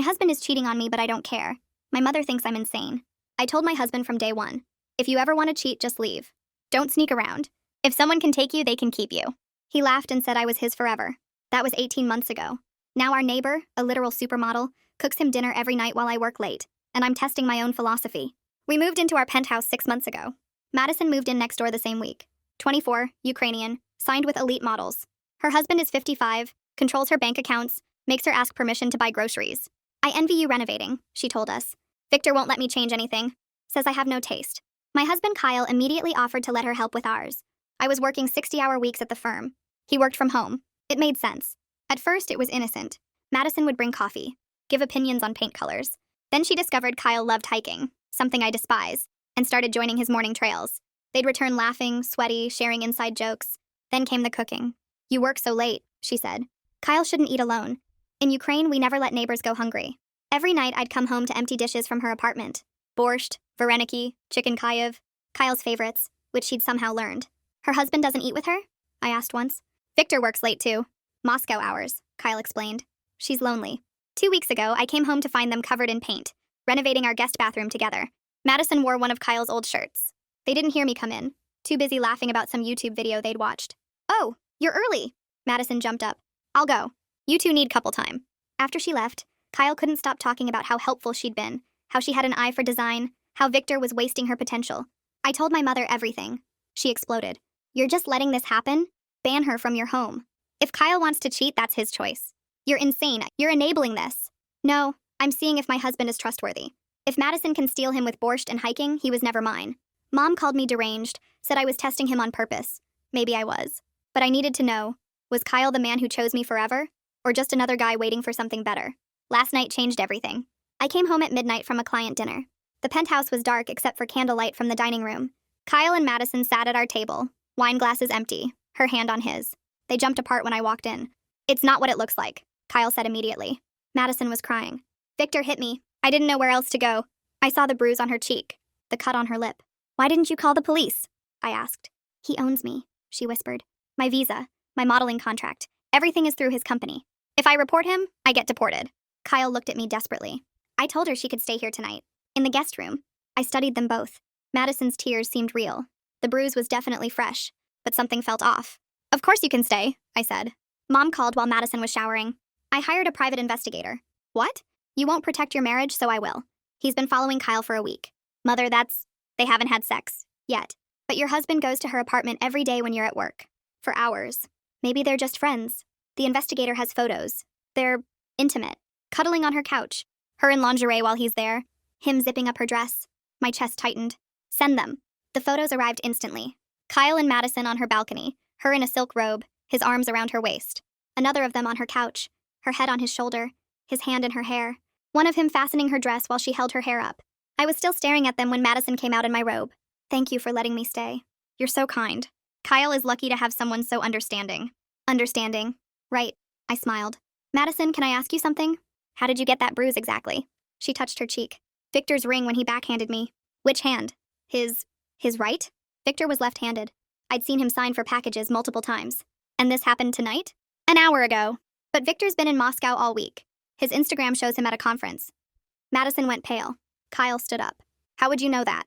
My husband is cheating on me, but I don't care. My mother thinks I'm insane. I told my husband from day one, if you ever want to cheat, just leave. Don't sneak around. If someone can take you, they can keep you. He laughed and said I was his forever. That was 18 months ago. Now our neighbor, a literal supermodel, cooks him dinner every night while I work late, and I'm testing my own philosophy. We moved into our penthouse 6 months ago. Madison moved in next door the same week. 24, Ukrainian, signed with elite models. Her husband is 55, controls her bank accounts, makes her ask permission to buy groceries. I envy you renovating, she told us. Victor won't let me change anything. Says I have no taste. My husband Kyle immediately offered to let her help with ours. I was working 60-hour weeks at the firm. He worked from home. It made sense. At first, it was innocent. Madison would bring coffee, give opinions on paint colors. Then she discovered Kyle loved hiking, something I despise, and started joining his morning trails. They'd return laughing, sweaty, sharing inside jokes. Then came the cooking. You work so late, she said. Kyle shouldn't eat alone. In Ukraine, we never let neighbors go hungry. Every night, I'd come home to empty dishes from her apartment. Borscht, vareniki, chicken Kyiv, Kyle's favorites, which she'd somehow learned. Her husband doesn't eat with her? I asked once. Victor works late too. Moscow hours, Kyle explained. She's lonely. 2 weeks ago, I came home to find them covered in paint, renovating our guest bathroom together. Madison wore one of Kyle's old shirts. They didn't hear me come in, too busy laughing about some YouTube video they'd watched. Oh, you're early. Madison jumped up. I'll go. You two need couple time. After she left, Kyle couldn't stop talking about how helpful she'd been, how she had an eye for design, how Victor was wasting her potential. I told my mother everything. She exploded. You're just letting this happen? Ban her from your home. If Kyle wants to cheat, that's his choice. You're insane. You're enabling this. No, I'm seeing if my husband is trustworthy. If Madison can steal him with borscht and hiking, he was never mine. Mom called me deranged, said I was testing him on purpose. Maybe I was. But I needed to know, was Kyle the man who chose me forever? Or just another guy waiting for something better? Last night changed everything. I came home at midnight from a client dinner. The penthouse was dark except for candlelight from the dining room. Kyle and Madison sat at our table, wine glasses empty, her hand on his. They jumped apart when I walked in. It's not what it looks like, Kyle said immediately. Madison was crying. Victor hit me. I didn't know where else to go. I saw the bruise on her cheek, the cut on her lip. Why didn't you call the police? I asked. He owns me, she whispered. My visa, my modeling contract, everything is through his company. If I report him, I get deported. Kyle looked at me desperately. I told her she could stay here tonight. In the guest room. I studied them both. Madison's tears seemed real. The bruise was definitely fresh, but something felt off. Of course you can stay, I said. Mom called while Madison was showering. I hired a private investigator. What? You won't protect your marriage, so I will. He's been following Kyle for a week. Mother, they haven't had sex. Yet. But your husband goes to her apartment every day when you're at work. For hours. Maybe they're just friends. The investigator has photos. They're intimate. Cuddling on her couch. Her in lingerie while he's there. Him zipping up her dress. My chest tightened. Send them. The photos arrived instantly. Kyle and Madison on her balcony. Her in a silk robe, his arms around her waist. Another of them on her couch. Her head on his shoulder. His hand in her hair. One of him fastening her dress while she held her hair up. I was still staring at them when Madison came out in my robe. Thank you for letting me stay. You're so kind. Kyle is lucky to have someone so understanding. Understanding. Right. I smiled. Madison, can I ask you something? How did you get that bruise exactly? She touched her cheek. Victor's ring when he backhanded me. Which hand? His right? Victor was left-handed. I'd seen him sign for packages multiple times. And this happened tonight? An hour ago. But Victor's been in Moscow all week. His Instagram shows him at a conference. Madison went pale. Kyle stood up. How would you know that?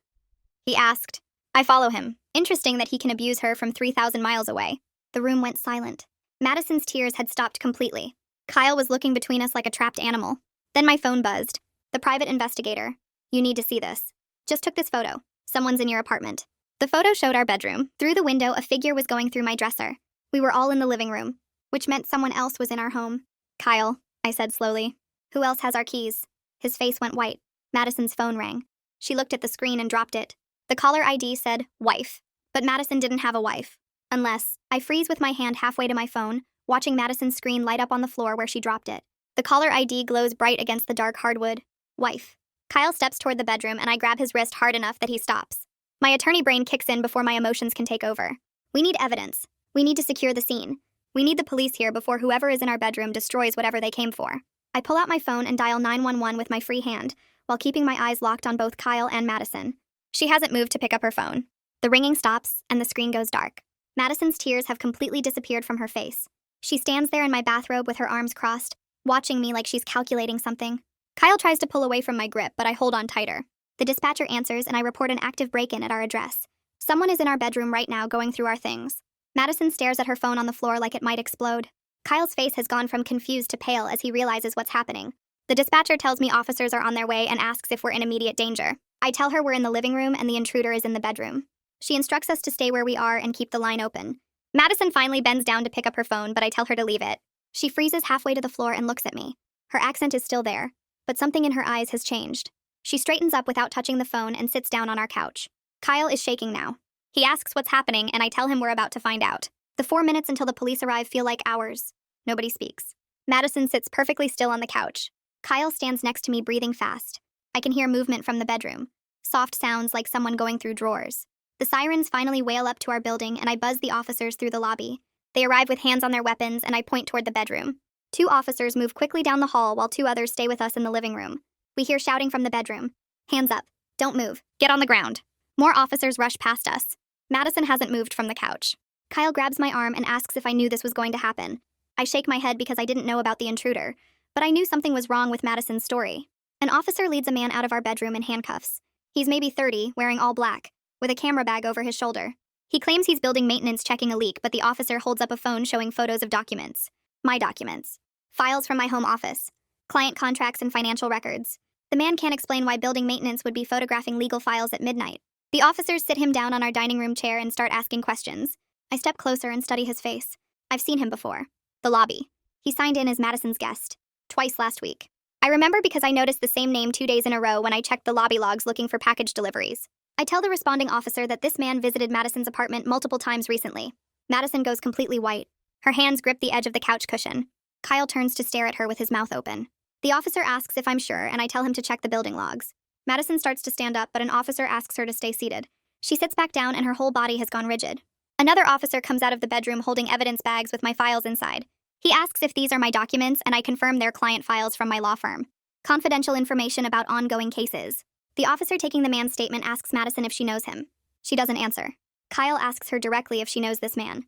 He asked. I follow him. Interesting that he can abuse her from 3,000 miles away. The room went silent. Madison's tears had stopped completely. Kyle was looking between us like a trapped animal. Then my phone buzzed. The private investigator. You need to see this. Just took this photo. Someone's in your apartment. The photo showed our bedroom. Through the window, a figure was going through my dresser. We were all in the living room, which meant someone else was in our home. Kyle, I said slowly. Who else has our keys? His face went white. Madison's phone rang. She looked at the screen and dropped it. The caller ID said, wife. But Madison didn't have a wife. Unless, I freeze with my hand halfway to my phone, watching Madison's screen light up on the floor where she dropped it. The caller ID glows bright against the dark hardwood. Wife. Kyle steps toward the bedroom and I grab his wrist hard enough that he stops. My attorney brain kicks in before my emotions can take over. We need evidence. We need to secure the scene. We need the police here before whoever is in our bedroom destroys whatever they came for. I pull out my phone and dial 911 with my free hand, while keeping my eyes locked on both Kyle and Madison. She hasn't moved to pick up her phone. The ringing stops, and the screen goes dark. Madison's tears have completely disappeared from her face. She stands there in my bathrobe with her arms crossed, watching me like she's calculating something. Kyle tries to pull away from my grip, but I hold on tighter. The dispatcher answers and I report an active break-in at our address. Someone is in our bedroom right now going through our things. Madison stares at her phone on the floor like it might explode. Kyle's face has gone from confused to pale as he realizes what's happening. The dispatcher tells me officers are on their way and asks if we're in immediate danger. I tell her we're in the living room and the intruder is in the bedroom. She instructs us to stay where we are and keep the line open. Madison finally bends down to pick up her phone, but I tell her to leave it. She freezes halfway to the floor and looks at me. Her accent is still there, but something in her eyes has changed. She straightens up without touching the phone and sits down on our couch. Kyle is shaking now. He asks what's happening, and I tell him we're about to find out. The 4 minutes until the police arrive feel like hours. Nobody speaks. Madison sits perfectly still on the couch. Kyle stands next to me, breathing fast. I can hear movement from the bedroom. Soft sounds like someone going through drawers. The sirens finally wail up to our building, and I buzz the officers through the lobby. They arrive with hands on their weapons, and I point toward the bedroom. 2 officers move quickly down the hall while 2 others stay with us in the living room. We hear shouting from the bedroom. Hands up. Don't move. Get on the ground. More officers rush past us. Madison hasn't moved from the couch. Kyle grabs my arm and asks if I knew this was going to happen. I shake my head because I didn't know about the intruder, but I knew something was wrong with Madison's story. An officer leads a man out of our bedroom in handcuffs. He's maybe 30, wearing all black, with a camera bag over his shoulder. He claims he's building maintenance checking a leak, but the officer holds up a phone showing photos of documents. My documents. Files from my home office. Client contracts and financial records. The man can't explain why building maintenance would be photographing legal files at midnight. The officers sit him down on our dining room chair and start asking questions. I step closer and study his face. I've seen him before. The lobby. He signed in as Madison's guest. Twice last week. I remember because I noticed the same name 2 days in a row when I checked the lobby logs looking for package deliveries. I tell the responding officer that this man visited Madison's apartment multiple times recently. Madison goes completely white. Her hands grip the edge of the couch cushion. Kyle turns to stare at her with his mouth open. The officer asks if I'm sure, and I tell him to check the building logs. Madison starts to stand up, but an officer asks her to stay seated. She sits back down and her whole body has gone rigid. Another officer comes out of the bedroom holding evidence bags with my files inside. He asks if these are my documents, and I confirm they're client files from my law firm. Confidential information about ongoing cases. The officer taking the man's statement asks Madison if she knows him. She doesn't answer. Kyle asks her directly if she knows this man.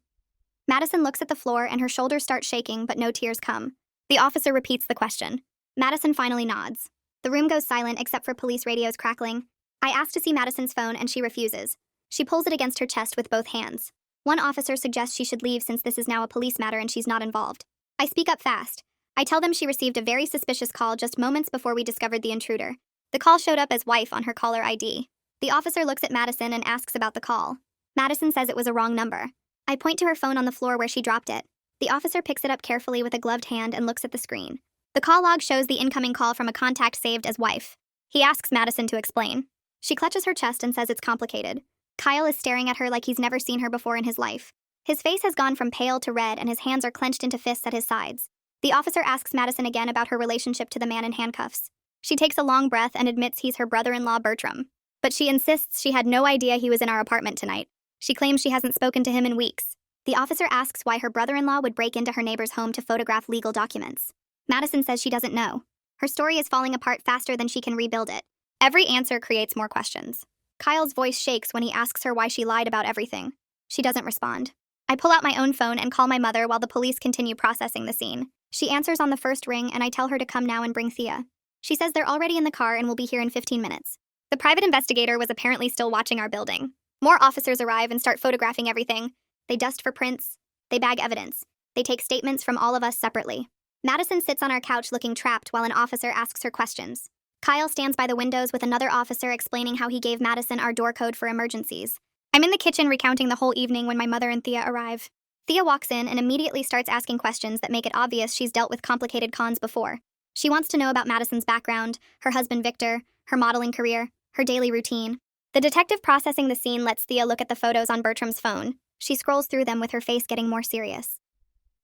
Madison looks at the floor and her shoulders start shaking, but no tears come. The officer repeats the question. Madison finally nods. The room goes silent except for police radios crackling. I ask to see Madison's phone and she refuses. She pulls it against her chest with both hands. One officer suggests she should leave since this is now a police matter and she's not involved. I speak up fast. I tell them she received a very suspicious call just moments before we discovered the intruder. The call showed up as wife on her caller ID. The officer looks at Madison and asks about the call. Madison says it was a wrong number. I point to her phone on the floor where she dropped it. The officer picks it up carefully with a gloved hand and looks at the screen. The call log shows the incoming call from a contact saved as wife. He asks Madison to explain. She clutches her chest and says it's complicated. Kyle is staring at her like he's never seen her before in his life. His face has gone from pale to red and his hands are clenched into fists at his sides. The officer asks Madison again about her relationship to the man in handcuffs. She takes a long breath and admits he's her brother-in-law Bertram. But she insists she had no idea he was in our apartment tonight. She claims she hasn't spoken to him in weeks. The officer asks why her brother-in-law would break into her neighbor's home to photograph legal documents. Madison says she doesn't know. Her story is falling apart faster than she can rebuild it. Every answer creates more questions. Kyle's voice shakes when he asks her why she lied about everything. She doesn't respond. I pull out my own phone and call my mother while the police continue processing the scene. She answers on the first ring and I tell her to come now and bring Thea. She says they're already in the car and will be here in 15 minutes. The private investigator was apparently still watching our building. More officers arrive and start photographing everything. They dust for prints. They bag evidence. They take statements from all of us separately. Madison sits on our couch looking trapped while an officer asks her questions. Kyle stands by the windows with another officer explaining how he gave Madison our door code for emergencies. I'm in the kitchen recounting the whole evening when my mother and Thea arrive. Thea walks in and immediately starts asking questions that make it obvious she's dealt with complicated cons before. She wants to know about Madison's background, her husband Victor, her modeling career, her daily routine. The detective processing the scene lets Thea look at the photos on Bertram's phone. She scrolls through them with her face getting more serious.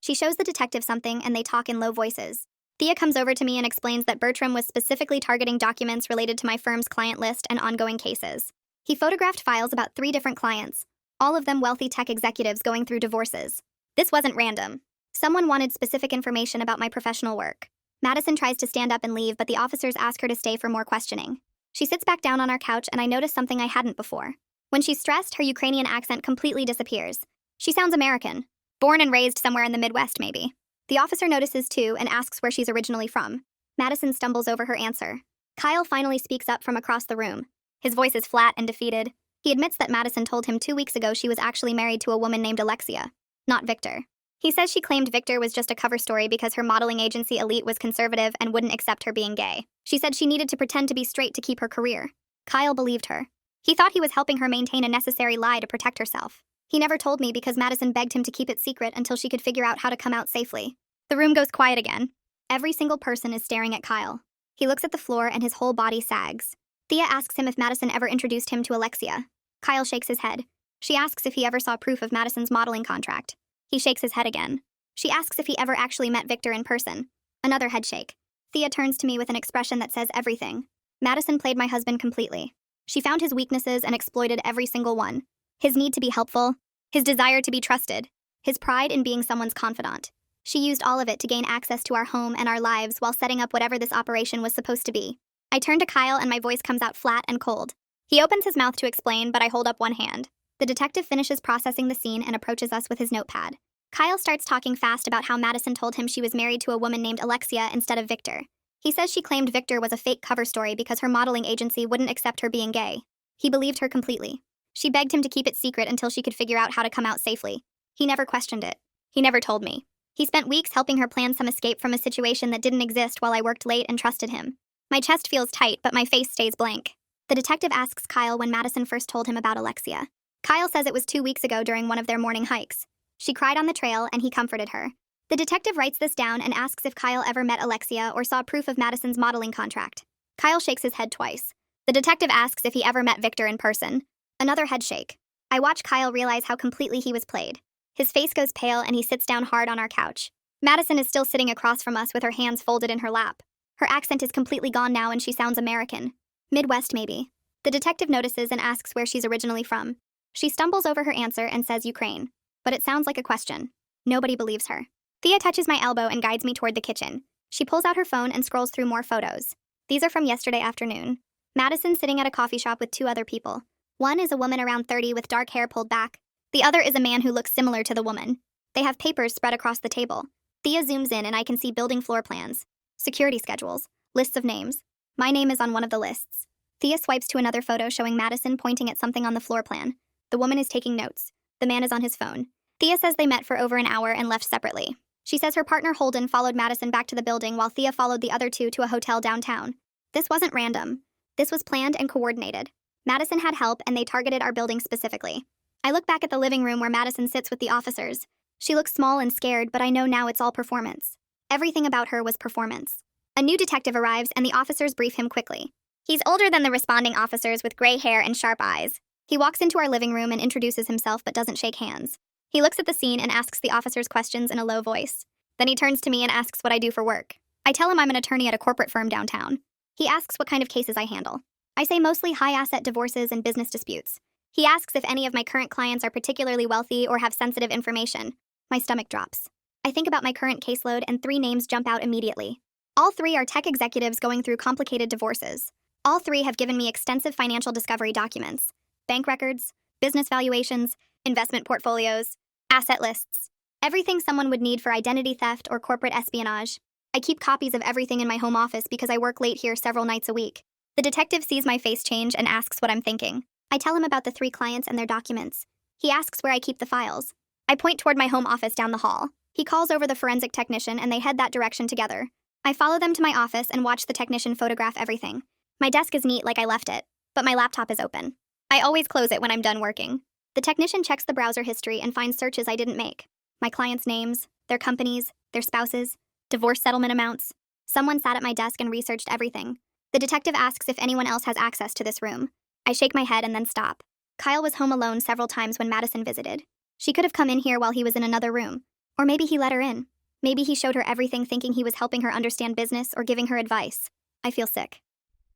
She shows the detective something and they talk in low voices. Thea comes over to me and explains that Bertram was specifically targeting documents related to my firm's client list and ongoing cases. He photographed files about 3 different clients, all of them wealthy tech executives going through divorces. This wasn't random. Someone wanted specific information about my professional work. Madison tries to stand up and leave, but the officers ask her to stay for more questioning. She sits back down on our couch and I notice something I hadn't before. When she's stressed, her Ukrainian accent completely disappears. She sounds American. Born and raised somewhere in the Midwest, maybe. The officer notices too and asks where she's originally from. Madison stumbles over her answer. Kyle finally speaks up from across the room. His voice is flat and defeated. He admits that Madison told him 2 weeks ago she was actually married to a woman named Alexia, not Victor. He says she claimed Victor was just a cover story because her modeling agency Elite was conservative and wouldn't accept her being gay. She said she needed to pretend to be straight to keep her career. Kyle believed her. He thought he was helping her maintain a necessary lie to protect herself. He never told me because Madison begged him to keep it secret until she could figure out how to come out safely. The room goes quiet again. Every single person is staring at Kyle. He looks at the floor and his whole body sags. Thea asks him if Madison ever introduced him to Alexia. Kyle shakes his head. She asks if he ever saw proof of Madison's modeling contract. He shakes his head again. She asks if he ever actually met Victor in person. Another head shake. Thea turns to me with an expression that says everything. Madison played my husband completely. She found his weaknesses and exploited every single one. His need to be helpful, his desire to be trusted, his pride in being someone's confidant. She used all of it to gain access to our home and our lives while setting up whatever this operation was supposed to be. I turn to Kyle and my voice comes out flat and cold. He opens his mouth to explain, but I hold up one hand. The detective finishes processing the scene and approaches us with his notepad. Kyle starts talking fast about how Madison told him she was married to a woman named Alexia instead of Victor. He says she claimed Victor was a fake cover story because her modeling agency wouldn't accept her being gay. He believed her completely. She begged him to keep it secret until she could figure out how to come out safely. He never questioned it. He never told me. He spent weeks helping her plan some escape from a situation that didn't exist while I worked late and trusted him. My chest feels tight, but my face stays blank. The detective asks Kyle when Madison first told him about Alexia. Kyle says it was 2 weeks ago during one of their morning hikes. She cried on the trail and he comforted her. The detective writes this down and asks if Kyle ever met Alexia or saw proof of Madison's modeling contract. Kyle shakes his head twice. The detective asks if he ever met Victor in person. Another head shake. I watch Kyle realize how completely he was played. His face goes pale and he sits down hard on our couch. Madison is still sitting across from us with her hands folded in her lap. Her accent is completely gone now and she sounds American. Midwest, maybe. The detective notices and asks where she's originally from. She stumbles over her answer and says Ukraine. But it sounds like a question. Nobody believes her. Thea touches my elbow and guides me toward the kitchen. She pulls out her phone and scrolls through more photos. These are from yesterday afternoon. Madison sitting at a coffee shop with 2 other people. One is a woman around 30 with dark hair pulled back. The other is a man who looks similar to the woman. They have papers spread across the table. Thea zooms in and I can see building floor plans, security schedules, lists of names. My name is on one of the lists. Thea swipes to another photo showing Madison pointing at something on the floor plan. The woman is taking notes. The man is on his phone. Thea says they met for over an hour and left separately. She says her partner Holden followed Madison back to the building while Thea followed the other 2 to a hotel downtown. This wasn't random. This was planned and coordinated. Madison had help and they targeted our building specifically. I look back at the living room where Madison sits with the officers. She looks small and scared, but I know now it's all performance. Everything about her was performance. A new detective arrives and the officers brief him quickly. He's older than the responding officers with gray hair and sharp eyes. He walks into our living room and introduces himself but doesn't shake hands. He looks at the scene and asks the officers questions in a low voice. Then he turns to me and asks what I do for work. I tell him I'm an attorney at a corporate firm downtown. He asks what kind of cases I handle. I say mostly high-asset divorces and business disputes. He asks if any of my current clients are particularly wealthy or have sensitive information. My stomach drops. I think about my current caseload and 3 names jump out immediately. All 3 are tech executives going through complicated divorces. All 3 have given me extensive financial discovery documents, bank records, business valuations, investment portfolios, asset lists, everything someone would need for identity theft or corporate espionage. I keep copies of everything in my home office because I work late here several nights a week. The detective sees my face change and asks what I'm thinking. I tell him about the 3 clients and their documents. He asks where I keep the files. I point toward my home office down the hall. He calls over the forensic technician and they head that direction together. I follow them to my office and watch the technician photograph everything. My desk is neat like I left it, but my laptop is open. I always close it when I'm done working. The technician checks the browser history and finds searches I didn't make. My clients' names, their companies, their spouses, divorce settlement amounts. Someone sat at my desk and researched everything. The detective asks if anyone else has access to this room. I shake my head and then stop. Kyle was home alone several times when Madison visited. She could have come in here while he was in another room. Or maybe he let her in. Maybe he showed her everything thinking he was helping her understand business or giving her advice. I feel sick.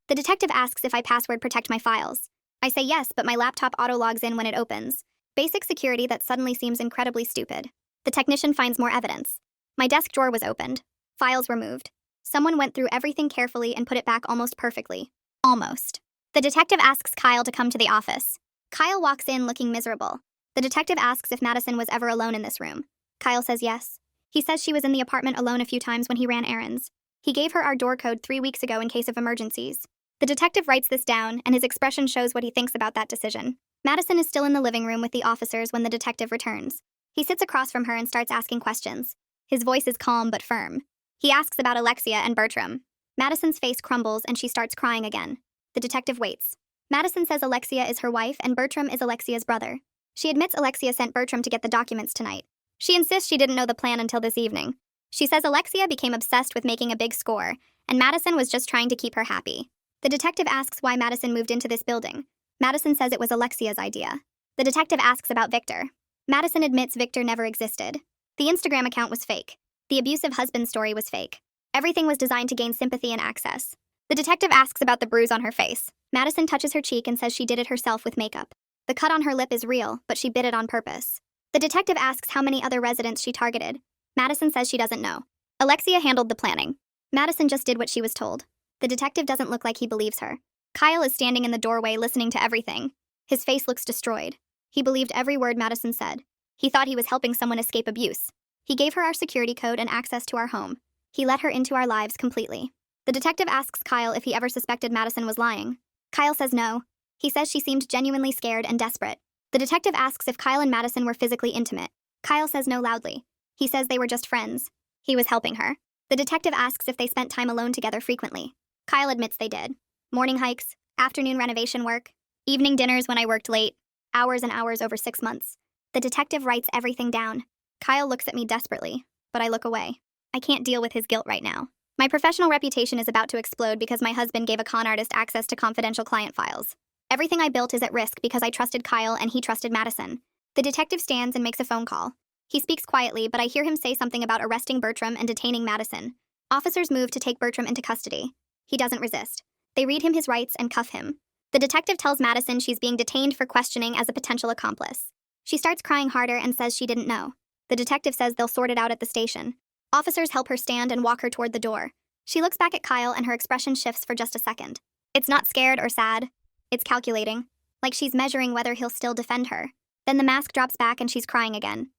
The detective asks if I password protect my files. I say yes, but my laptop auto-logs in when it opens. Basic security that suddenly seems incredibly stupid. The technician finds more evidence. My desk drawer was opened. Files were moved. Someone went through everything carefully and put it back almost perfectly. Almost. The detective asks Kyle to come to the office. Kyle walks in looking miserable. The detective asks if Madison was ever alone in this room. Kyle says yes. He says she was in the apartment alone a few times when he ran errands. He gave her our door code 3 weeks ago in case of emergencies. The detective writes this down, and his expression shows what he thinks about that decision. Madison is still in the living room with the officers when the detective returns. He sits across from her and starts asking questions. His voice is calm but firm. He asks about Alexia and Bertram. Madison's face crumbles and she starts crying again. The detective waits. Madison says Alexia is her wife and Bertram is Alexia's brother. She admits Alexia sent Bertram to get the documents tonight. She insists she didn't know the plan until this evening. She says Alexia became obsessed with making a big score, and Madison was just trying to keep her happy. The detective asks why Madison moved into this building. Madison says it was Alexia's idea. The detective asks about Victor. Madison admits Victor never existed. The Instagram account was fake. The abusive husband story was fake. Everything was designed to gain sympathy and access. The detective asks about the bruise on her face. Madison touches her cheek and says she did it herself with makeup. The cut on her lip is real, but she bit it on purpose. The detective asks how many other residents she targeted. Madison says she doesn't know. Alexia handled the planning. Madison just did what she was told. The detective doesn't look like he believes her. Kyle is standing in the doorway listening to everything. His face looks destroyed. He believed every word Madison said. He thought he was helping someone escape abuse. He gave her our security code and access to our home. He let her into our lives completely. The detective asks Kyle if he ever suspected Madison was lying. Kyle says no. He says she seemed genuinely scared and desperate. The detective asks if Kyle and Madison were physically intimate. Kyle says no loudly. He says they were just friends. He was helping her. The detective asks if they spent time alone together frequently. Kyle admits they did. Morning hikes, afternoon renovation work, evening dinners when I worked late, hours and hours over 6 months. The detective writes everything down. Kyle looks at me desperately, but I look away. I can't deal with his guilt right now. My professional reputation is about to explode because my husband gave a con artist access to confidential client files. Everything I built is at risk because I trusted Kyle and he trusted Madison. The detective stands and makes a phone call. He speaks quietly, but I hear him say something about arresting Bertram and detaining Madison. Officers move to take Bertram into custody. He doesn't resist. They read him his rights and cuff him. The detective tells Madison she's being detained for questioning as a potential accomplice. She starts crying harder and says she didn't know. The detective says they'll sort it out at the station. Officers help her stand and walk her toward the door. She looks back at Kyle and her expression shifts for just a second. It's not scared or sad. It's calculating. Like she's measuring whether he'll still defend her. Then the mask drops back and she's crying again.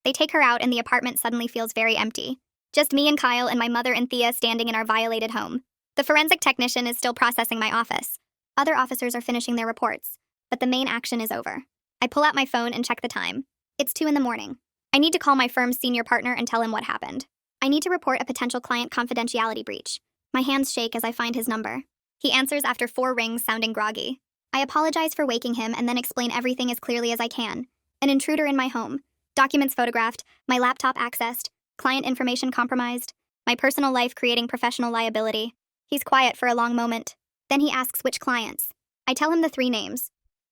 They take her out and the apartment suddenly feels very empty. Just me and Kyle and my mother and Thea standing in our violated home. The forensic technician is still processing my office. Other officers are finishing their reports, but the main action is over. I pull out my phone and check the time. It's 2 a.m. I need to call my firm's senior partner and tell him what happened. I need to report a potential client confidentiality breach. My hands shake as I find his number. He answers after 4 rings, sounding groggy. I apologize for waking him and then explain everything as clearly as I can. An intruder in my home. Documents photographed, my laptop accessed, client information compromised, my personal life creating professional liability. He's quiet for a long moment. Then he asks which clients. I tell him the 3 names.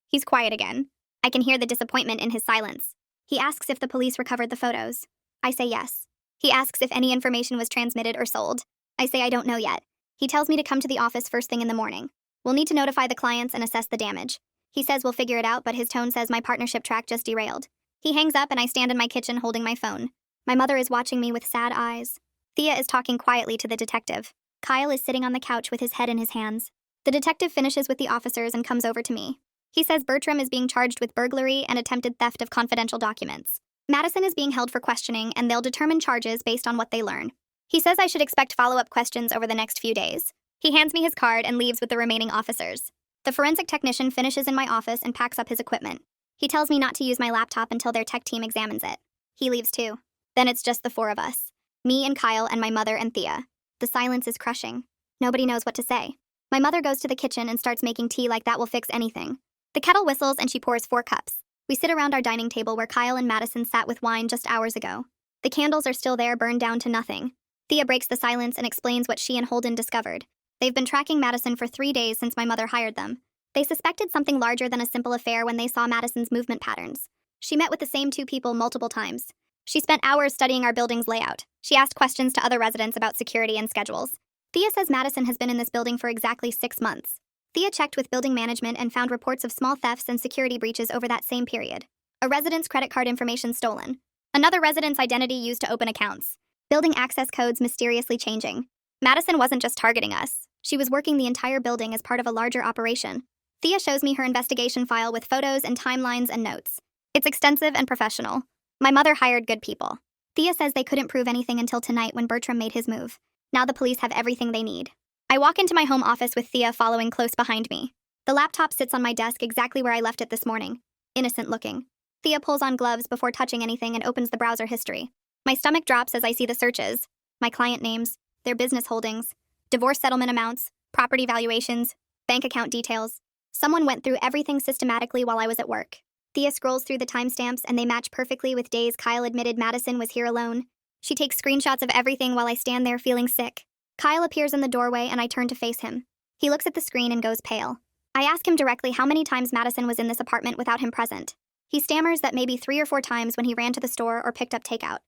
He's quiet again. I can hear the disappointment in his silence. He asks if the police recovered the photos. I say yes. He asks if any information was transmitted or sold. I say I don't know yet. He tells me to come to the office first thing in the morning. We'll need to notify the clients and assess the damage. He says we'll figure it out, but his tone says my partnership track just derailed. He hangs up and I stand in my kitchen holding my phone. My mother is watching me with sad eyes. Thea is talking quietly to the detective. Kyle is sitting on the couch with his head in his hands. The detective finishes with the officers and comes over to me. He says Bertram is being charged with burglary and attempted theft of confidential documents. Madison is being held for questioning and they'll determine charges based on what they learn. He says I should expect follow-up questions over the next few days. He hands me his card and leaves with the remaining officers. The forensic technician finishes in my office and packs up his equipment. He tells me not to use my laptop until their tech team examines it. He leaves too. Then it's just the 4 of us. Me and Kyle and my mother and Thea. The silence is crushing. Nobody knows what to say. My mother goes to the kitchen and starts making tea like that will fix anything. The kettle whistles and she pours 4 cups. We sit around our dining table where Kyle and Madison sat with wine just hours ago. The candles are still there, burned down to nothing. Thea breaks the silence and explains what she and Holden discovered. They've been tracking Madison for 3 days since my mother hired them. They suspected something larger than a simple affair when they saw Madison's movement patterns. She met with the same 2 people multiple times. She spent hours studying our building's layout. She asked questions to other residents about security and schedules. Thea says Madison has been in this building for exactly 6 months. Thea checked with building management and found reports of small thefts and security breaches over that same period. A resident's credit card information stolen. Another resident's identity used to open accounts. Building access codes mysteriously changing. Madison wasn't just targeting us. She was working the entire building as part of a larger operation. Thea shows me her investigation file with photos and timelines and notes. It's extensive and professional. My mother hired good people. Thea says they couldn't prove anything until tonight when Bertram made his move. Now the police have everything they need. I walk into my home office with Thea following close behind me. The laptop sits on my desk exactly where I left it this morning. Innocent looking. Thea pulls on gloves before touching anything and opens the browser history. My stomach drops as I see the searches. My client names, their business holdings, divorce settlement amounts, property valuations, bank account details. Someone went through everything systematically while I was at work. Thea scrolls through the timestamps and they match perfectly with days Kyle admitted Madison was here alone. She takes screenshots of everything while I stand there feeling sick. Kyle appears in the doorway and I turn to face him. He looks at the screen and goes pale. I ask him directly how many times Madison was in this apartment without him present. He stammers that maybe 3 or 4 times when he ran to the store or picked up takeout.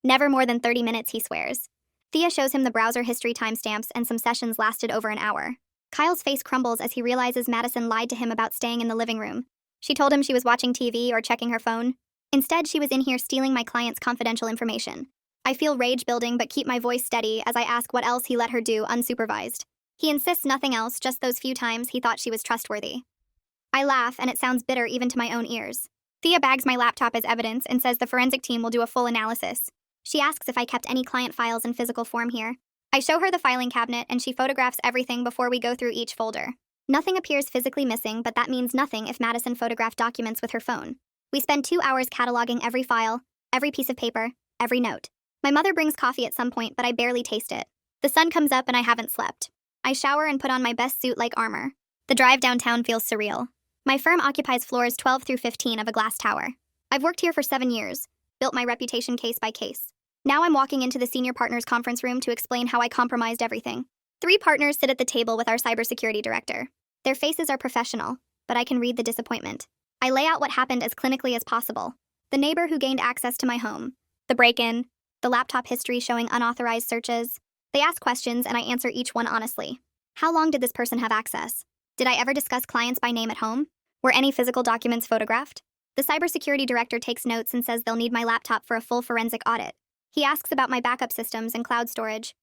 Never more than 30 minutes, he swears. Thea shows him the browser history timestamps and some sessions lasted over an hour. Kyle's face crumbles as he realizes Madison lied to him about staying in the living room. She told him she was watching TV or checking her phone. Instead, she was in here stealing my client's confidential information. I feel rage building but keep my voice steady as I ask what else he let her do unsupervised. He insists nothing else, just those few times he thought she was trustworthy. I laugh and it sounds bitter even to my own ears. Thea bags my laptop as evidence and says the forensic team will do a full analysis. She asks if I kept any client files in physical form here. I show her the filing cabinet and she photographs everything before we go through each folder. Nothing appears physically missing, but that means nothing if Madison photographed documents with her phone. We spend 2 hours cataloging every file, every piece of paper, every note. My mother brings coffee at some point, but I barely taste it. The sun comes up and I haven't slept. I shower and put on my best suit like armor. The drive downtown feels surreal. My firm occupies floors 12 through 15 of a glass tower. I've worked here for 7 years, built my reputation case by case. Now I'm walking into the senior partners conference room to explain how I compromised everything. 3 partners sit at the table with our cybersecurity director. Their faces are professional, but I can read the disappointment. I lay out what happened as clinically as possible. The neighbor who gained access to my home, the break-in, the laptop history showing unauthorized searches. They ask questions and I answer each one honestly. How long did this person have access? Did I ever discuss clients by name at home? Were any physical documents photographed? The cybersecurity director takes notes and says they'll need my laptop for a full forensic audit. He asks about my backup systems and cloud storage.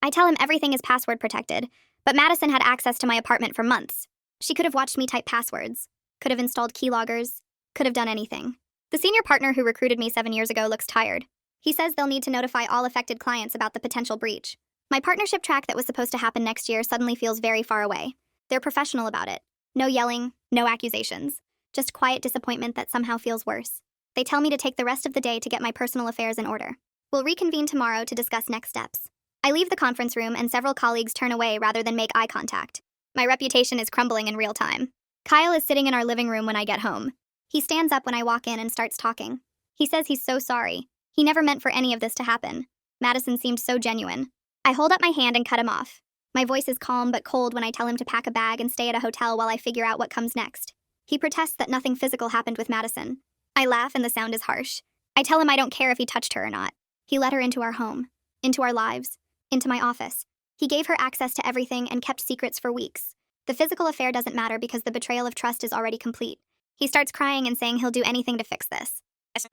I tell him everything is password protected, but Madison had access to my apartment for months. She could have watched me type passwords, could have installed keyloggers, could have done anything. The senior partner who recruited me 7 years ago looks tired. He says they'll need to notify all affected clients about the potential breach. My partnership track that was supposed to happen next year suddenly feels very far away. They're professional about it. No yelling, no accusations. Just quiet disappointment that somehow feels worse. They tell me to take the rest of the day to get my personal affairs in order. We'll reconvene tomorrow to discuss next steps. I leave the conference room and several colleagues turn away rather than make eye contact. My reputation is crumbling in real time. Kyle is sitting in our living room when I get home. He stands up when I walk in and starts talking. He says he's so sorry. He never meant for any of this to happen. Madison seemed so genuine. I hold up my hand and cut him off. My voice is calm but cold when I tell him to pack a bag and stay at a hotel while I figure out what comes next. He protests that nothing physical happened with Madison. I laugh and the sound is harsh. I tell him I don't care if he touched her or not. He let her into our home, into our lives, into my office. He gave her access to everything and kept secrets for weeks. The physical affair doesn't matter because the betrayal of trust is already complete. He starts crying and saying he'll do anything to fix this.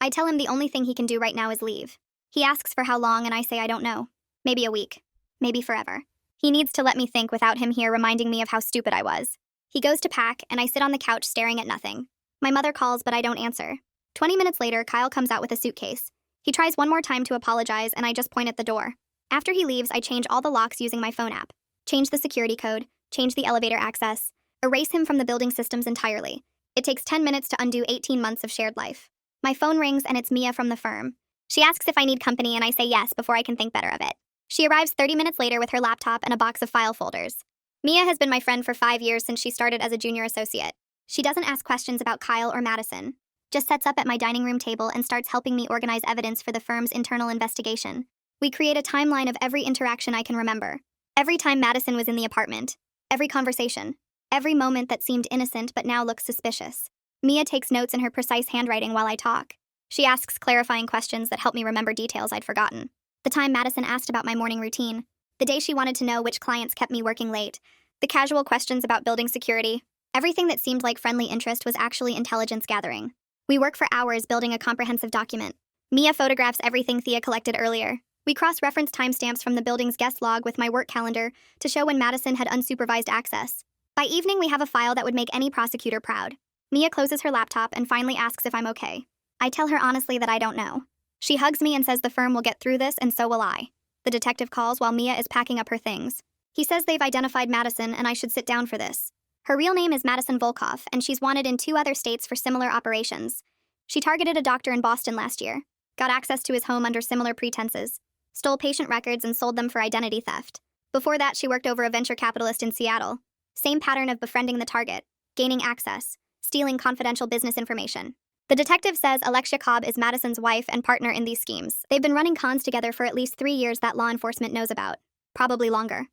I tell him the only thing he can do right now is leave. He asks for how long and I say I don't know. Maybe a week. Maybe forever. He needs to let me think without him here reminding me of how stupid I was. He goes to pack and I sit on the couch staring at nothing. My mother calls but I don't answer. 20 minutes later, Kyle comes out with a suitcase. He tries one more time to apologize and I just point at the door. After he leaves, I change all the locks using my phone app. Change the security code, change the elevator access, erase him from the building systems entirely. It takes 10 minutes to undo 18 months of shared life. My phone rings and it's Mia from the firm. She asks if I need company and I say yes before I can think better of it. She arrives 30 minutes later with her laptop and a box of file folders. Mia has been my friend for 5 years since she started as a junior associate. She doesn't ask questions about Kyle or Madison, just sets up at my dining room table and starts helping me organize evidence for the firm's internal investigation. We create a timeline of every interaction I can remember. Every time Madison was in the apartment. Every conversation. Every moment that seemed innocent but now looks suspicious. Mia takes notes in her precise handwriting while I talk. She asks clarifying questions that help me remember details I'd forgotten. The time Madison asked about my morning routine. The day she wanted to know which clients kept me working late. The casual questions about building security. Everything that seemed like friendly interest was actually intelligence gathering. We work for hours building a comprehensive document. Mia photographs everything Thea collected earlier. We cross-reference timestamps from the building's guest log with my work calendar to show when Madison had unsupervised access. By evening, we have a file that would make any prosecutor proud. Mia closes her laptop and finally asks if I'm okay. I tell her honestly that I don't know. She hugs me and says the firm will get through this and so will I. The detective calls while Mia is packing up her things. He says they've identified Madison and I should sit down for this. Her real name is Madison Volkov, and she's wanted in 2 other states for similar operations. She targeted a doctor in Boston last year, got access to his home under similar pretenses, stole patient records and sold them for identity theft. Before that, she worked over a venture capitalist in Seattle. Same pattern of befriending the target, gaining access, stealing confidential business information. The detective says Alexia Cobb is Madison's wife and partner in these schemes. They've been running cons together for at least 3 years that law enforcement knows about. Probably longer.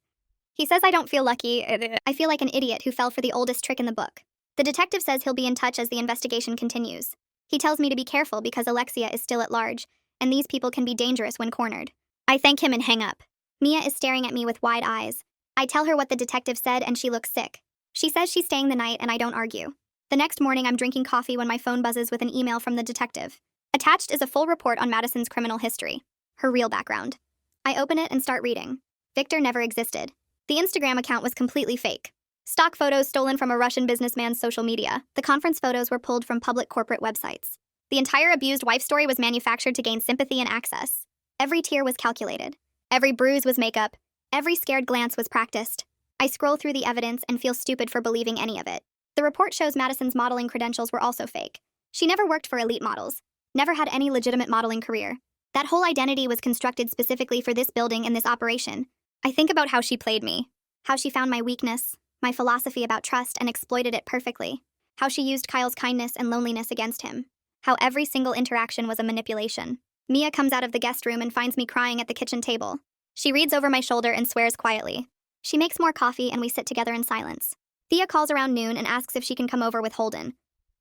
He says I don't feel lucky. I feel like an idiot who fell for the oldest trick in the book. The detective says he'll be in touch as the investigation continues. He tells me to be careful because Alexia is still at large, and these people can be dangerous when cornered. I thank him and hang up. Mia is staring at me with wide eyes. I tell her what the detective said and she looks sick. She says she's staying the night and I don't argue. The next morning I'm drinking coffee when my phone buzzes with an email from the detective. Attached is a full report on Madison's criminal history. Her real background. I open it and start reading. Victor never existed. The Instagram account was completely fake. Stock photos stolen from a Russian businessman's social media. The conference photos were pulled from public corporate websites. The entire abused wife story was manufactured to gain sympathy and access. Every tear was calculated. Every bruise was makeup. Every scared glance was practiced. I scroll through the evidence and feel stupid for believing any of it. The report shows Madison's modeling credentials were also fake. She never worked for elite models. Never had any legitimate modeling career. That whole identity was constructed specifically for this building and this operation. I think about how she played me. How she found my weakness, my philosophy about trust, and exploited it perfectly. How she used Kyle's kindness and loneliness against him. How every single interaction was a manipulation. Mia comes out of the guest room and finds me crying at the kitchen table. She reads over my shoulder and swears quietly. She makes more coffee and we sit together in silence. Thea calls around noon and asks if she can come over with Holden.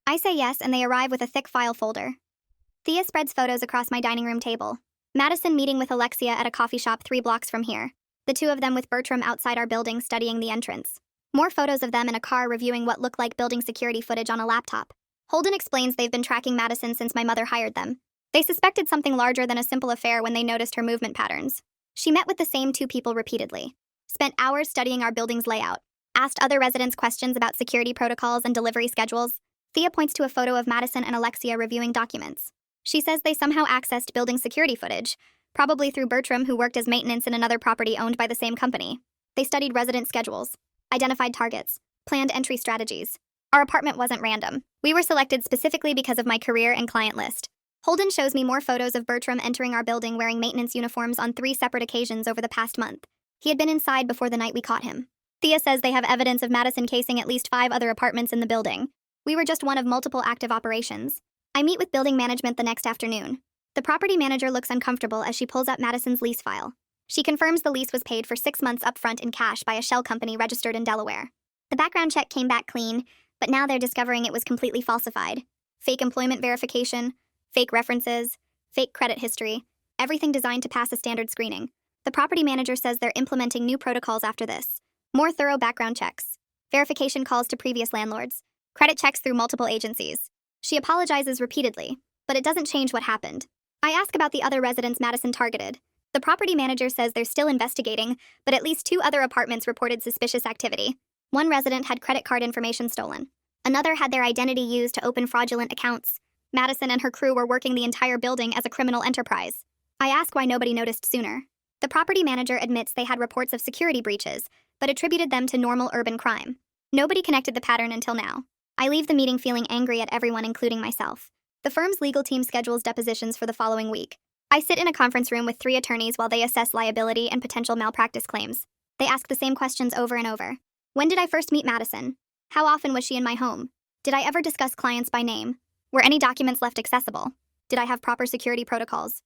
I say yes and they arrive with a thick file folder. Thea spreads photos across my dining room table. Madison meeting with Alexia at a coffee shop 3 blocks from here. The 2 of them with Bertram outside our building studying the entrance. More photos of them in a car reviewing what looked like building security footage on a laptop. Holden explains they've been tracking Madison since my mother hired them. They suspected something larger than a simple affair when they noticed her movement patterns. She met with the same 2 people repeatedly. Spent hours studying our building's layout. Asked other residents questions about security protocols and delivery schedules. Thea points to a photo of Madison and Alexia reviewing documents. She says they somehow accessed building security footage, probably through Bertram, who worked as maintenance in another property owned by the same company. They studied resident schedules, identified targets, planned entry strategies. Our apartment wasn't random. We were selected specifically because of my career and client list. Holden shows me more photos of Bertram entering our building wearing maintenance uniforms on 3 separate occasions over the past month. He had been inside before the night we caught him. Thea says they have evidence of Madison casing at least 5 other apartments in the building. We were just one of multiple active operations. I meet with building management the next afternoon. The property manager looks uncomfortable as she pulls up Madison's lease file. She confirms the lease was paid for 6 months upfront in cash by a shell company registered in Delaware. The background check came back clean, but now they're discovering it was completely falsified. Fake employment verification, fake references, fake credit history, everything designed to pass a standard screening. The property manager says they're implementing new protocols after this. More thorough background checks, verification calls to previous landlords, credit checks through multiple agencies. She apologizes repeatedly, but it doesn't change what happened. I ask about the other residents Madison targeted. The property manager says they're still investigating, but at least 2 other apartments reported suspicious activity. One resident had credit card information stolen. Another had their identity used to open fraudulent accounts. Madison and her crew were working the entire building as a criminal enterprise. I ask why nobody noticed sooner. The property manager admits they had reports of security breaches, but attributed them to normal urban crime. Nobody connected the pattern until now. I leave the meeting feeling angry at everyone, including myself. The firm's legal team schedules depositions for the following week. I sit in a conference room with 3 attorneys while they assess liability and potential malpractice claims. They ask the same questions over and over. When did I first meet Madison? How often was she in my home? Did I ever discuss clients by name? Were any documents left accessible? Did I have proper security protocols?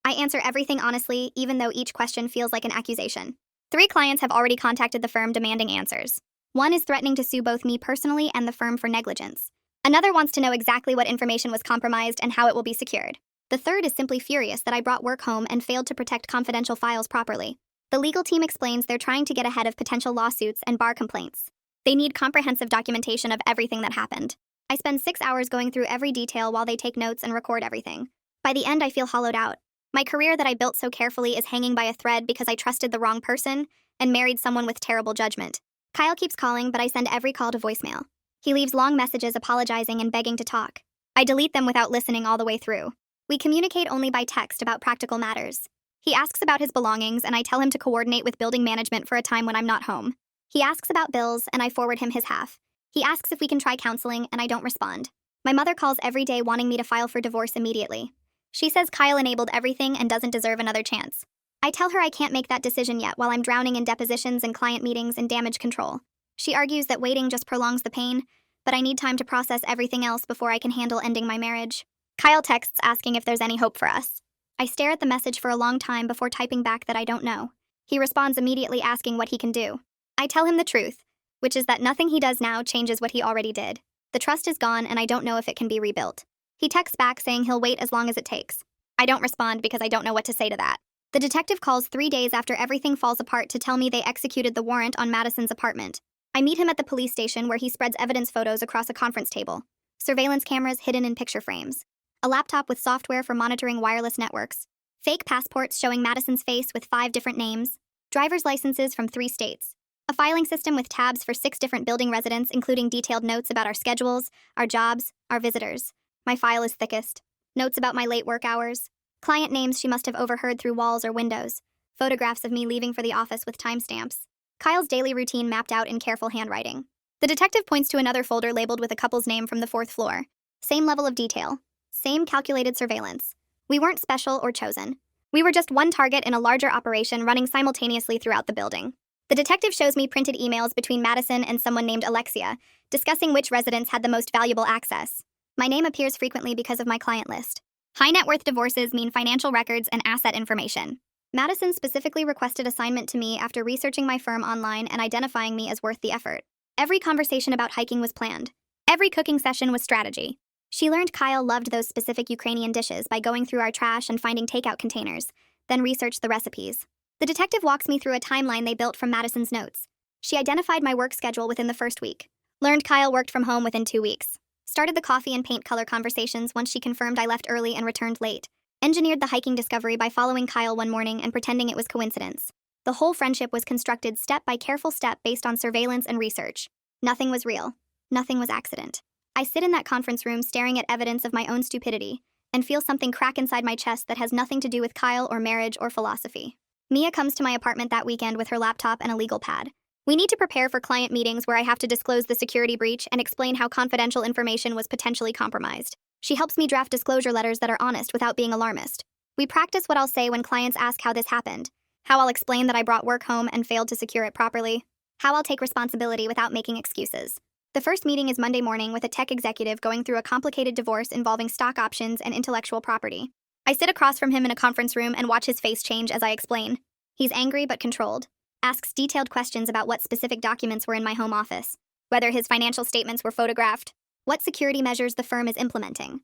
I answer everything honestly, even though each question feels like an accusation. 3 clients have already contacted the firm demanding answers. One is threatening to sue both me personally and the firm for negligence. Another wants to know exactly what information was compromised and how it will be secured. The third is simply furious that I brought work home and failed to protect confidential files properly. The legal team explains they're trying to get ahead of potential lawsuits and bar complaints. They need comprehensive documentation of everything that happened. I spend 6 hours going through every detail while they take notes and record everything. By the end, I feel hollowed out. My career that I built so carefully is hanging by a thread because I trusted the wrong person and married someone with terrible judgment. Kyle keeps calling, but I send every call to voicemail. He leaves long messages apologizing and begging to talk. I delete them without listening all the way through. We communicate only by text about practical matters. He asks about his belongings, and I tell him to coordinate with building management for a time when I'm not home. He asks about bills, and I forward him his half. He asks if we can try counseling, and I don't respond. My mother calls every day wanting me to file for divorce immediately. She says Kyle enabled everything and doesn't deserve another chance. I tell her I can't make that decision yet while I'm drowning in depositions and client meetings and damage control. She argues that waiting just prolongs the pain, but I need time to process everything else before I can handle ending my marriage. Kyle texts asking if there's any hope for us. I stare at the message for a long time before typing back that I don't know. He responds immediately asking what he can do. I tell him the truth, which is that nothing he does now changes what he already did. The trust is gone and I don't know if it can be rebuilt. He texts back saying he'll wait as long as it takes. I don't respond because I don't know what to say to that. The detective calls 3 days after everything falls apart to tell me they executed the warrant on Madison's apartment. I meet him at the police station where he spreads evidence photos across a conference table. Surveillance cameras hidden in picture frames. A laptop with software for monitoring wireless networks. Fake passports showing Madison's face with 5 different names. Driver's licenses from 3 states. A filing system with tabs for 6 different building residents, including detailed notes about our schedules, our jobs, our visitors. My file is thickest. Notes about my late work hours. Client names she must have overheard through walls or windows. Photographs of me leaving for the office with timestamps. Kyle's daily routine mapped out in careful handwriting. The detective points to another folder labeled with a couple's name from the 4th floor. Same level of detail. Same calculated surveillance. We weren't special or chosen. We were just one target in a larger operation running simultaneously throughout the building. The detective shows me printed emails between Madison and someone named Alexia, discussing which residents had the most valuable access. My name appears frequently because of my client list. High net worth divorces mean financial records and asset information. Madison specifically requested assignment to me after researching my firm online and identifying me as worth the effort. Every conversation about hiking was planned. Every cooking session was strategy. She learned Kyle loved those specific Ukrainian dishes by going through our trash and finding takeout containers, then researched the recipes. The detective walks me through a timeline they built from Madison's notes. She identified my work schedule within the first week. Learned Kyle worked from home within 2 weeks. Started the coffee and paint color conversations once she confirmed I left early and returned late. Engineered the hiking discovery by following Kyle one morning and pretending it was coincidence. The whole friendship was constructed step by careful step based on surveillance and research. Nothing was real. Nothing was accident. I sit in that conference room staring at evidence of my own stupidity and feel something crack inside my chest that has nothing to do with Kyle or marriage or philosophy. Mia comes to my apartment that weekend with her laptop and a legal pad. We need to prepare for client meetings where I have to disclose the security breach and explain how confidential information was potentially compromised. She helps me draft disclosure letters that are honest without being alarmist. We practice what I'll say when clients ask how this happened, how I'll explain that I brought work home and failed to secure it properly, how I'll take responsibility without making excuses. The first meeting is Monday morning with a tech executive going through a complicated divorce involving stock options and intellectual property. I sit across from him in a conference room and watch his face change as I explain. He's angry but controlled. Asks detailed questions about what specific documents were in my home office, whether his financial statements were photographed, what security measures the firm is implementing.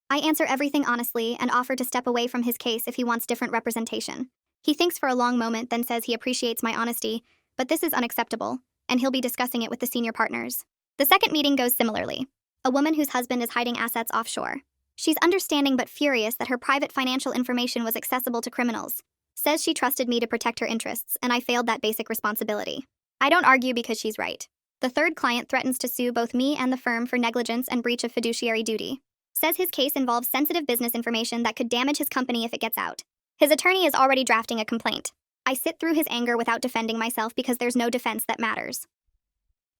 I answer everything honestly and offer to step away from his case if he wants different representation. He thinks for a long moment, then says he appreciates my honesty, but this is unacceptable, and he'll be discussing it with the senior partners. The second meeting goes similarly. A woman whose husband is hiding assets offshore. She's understanding but furious that her private financial information was accessible to criminals. Says she trusted me to protect her interests, and I failed that basic responsibility. I don't argue because she's right. The third client threatens to sue both me and the firm for negligence and breach of fiduciary duty. Says his case involves sensitive business information that could damage his company if it gets out. His attorney is already drafting a complaint. I sit through his anger without defending myself because there's no defense that matters.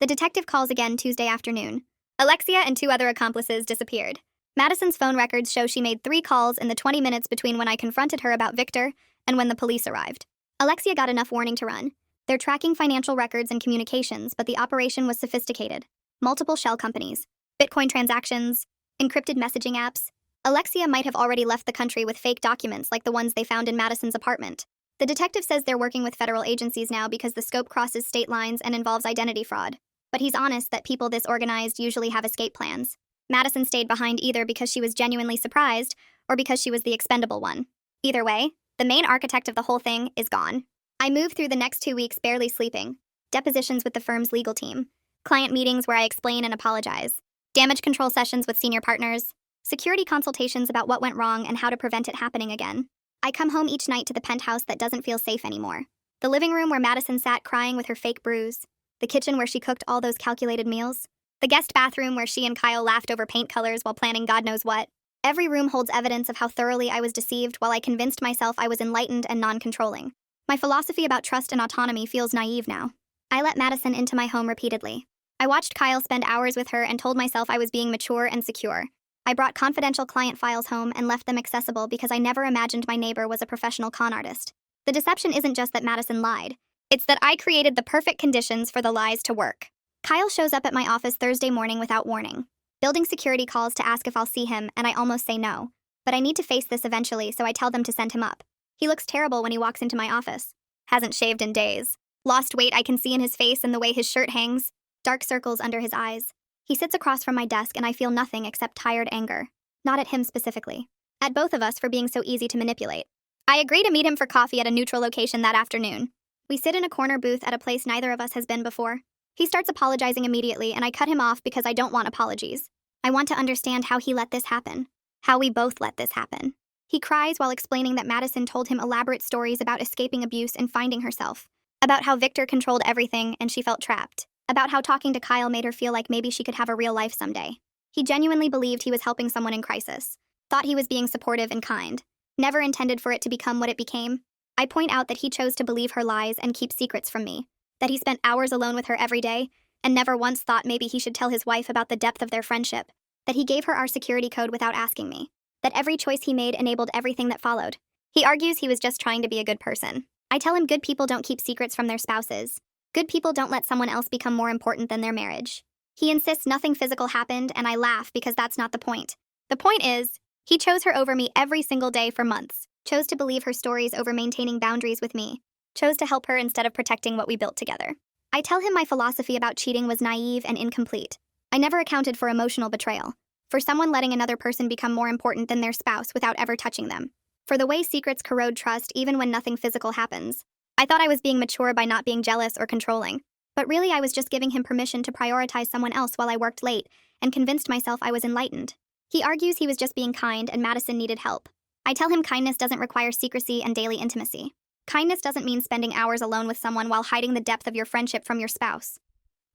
The detective calls again Tuesday afternoon. Alexia and 2 other accomplices disappeared. Madison's phone records show she made 3 calls in the 20 minutes between when I confronted her about Victor and when the police arrived. Alexia got enough warning to run. They're tracking financial records and communications, but the operation was sophisticated. Multiple shell companies, Bitcoin transactions, encrypted messaging apps. Alexia might have already left the country with fake documents like the ones they found in Madison's apartment. The detective says they're working with federal agencies now because the scope crosses state lines and involves identity fraud. But he's honest that people this organized usually have escape plans. Madison stayed behind either because she was genuinely surprised or because she was the expendable one. Either way, the main architect of the whole thing is gone. I move through the next 2 weeks barely sleeping. Depositions with the firm's legal team. Client meetings where I explain and apologize. Damage control sessions with senior partners. Security consultations about what went wrong and how to prevent it happening again. I come home each night to the penthouse that doesn't feel safe anymore. The living room where Madison sat crying with her fake bruise. The kitchen where she cooked all those calculated meals. The guest bathroom where she and Kyle laughed over paint colors while planning God knows what. Every room holds evidence of how thoroughly I was deceived while I convinced myself I was enlightened and non-controlling. My philosophy about trust and autonomy feels naive now. I let Madison into my home repeatedly. I watched Kyle spend hours with her and told myself I was being mature and secure. I brought confidential client files home and left them accessible because I never imagined my neighbor was a professional con artist. The deception isn't just that Madison lied. It's that I created the perfect conditions for the lies to work. Kyle shows up at my office Thursday morning without warning. Building security calls to ask if I'll see him, and I almost say no. But I need to face this eventually, so I tell them to send him up. He looks terrible when he walks into my office. Hasn't shaved in days. Lost weight I can see in his face and the way his shirt hangs. Dark circles under his eyes. He sits across from my desk and I feel nothing except tired anger. Not at him specifically. At both of us for being so easy to manipulate. I agree to meet him for coffee at a neutral location that afternoon. We sit in a corner booth at a place neither of us has been before. He starts apologizing immediately and I cut him off because I don't want apologies. I want to understand how he let this happen. How we both let this happen. He cries while explaining that Madison told him elaborate stories about escaping abuse and finding herself. About how Victor controlled everything and she felt trapped. About how talking to Kyle made her feel like maybe she could have a real life someday. He genuinely believed he was helping someone in crisis. Thought he was being supportive and kind. Never intended for it to become what it became. I point out that he chose to believe her lies and keep secrets from me. That he spent hours alone with her every day, and never once thought maybe he should tell his wife about the depth of their friendship. That he gave her our security code without asking me. That every choice he made enabled everything that followed. He argues he was just trying to be a good person. I tell him good people don't keep secrets from their spouses. Good people don't let someone else become more important than their marriage. He insists nothing physical happened, and I laugh because that's not the point. The point is, he chose her over me every single day for months. Chose to believe her stories over maintaining boundaries with me. Chose to help her instead of protecting what we built together. I tell him my philosophy about cheating was naive and incomplete. I never accounted for emotional betrayal. For someone letting another person become more important than their spouse without ever touching them. For the way secrets corrode trust even when nothing physical happens. I thought I was being mature by not being jealous or controlling. But really I was just giving him permission to prioritize someone else while I worked late, and convinced myself I was enlightened. He argues he was just being kind and Madison needed help. I tell him kindness doesn't require secrecy and daily intimacy. Kindness doesn't mean spending hours alone with someone while hiding the depth of your friendship from your spouse.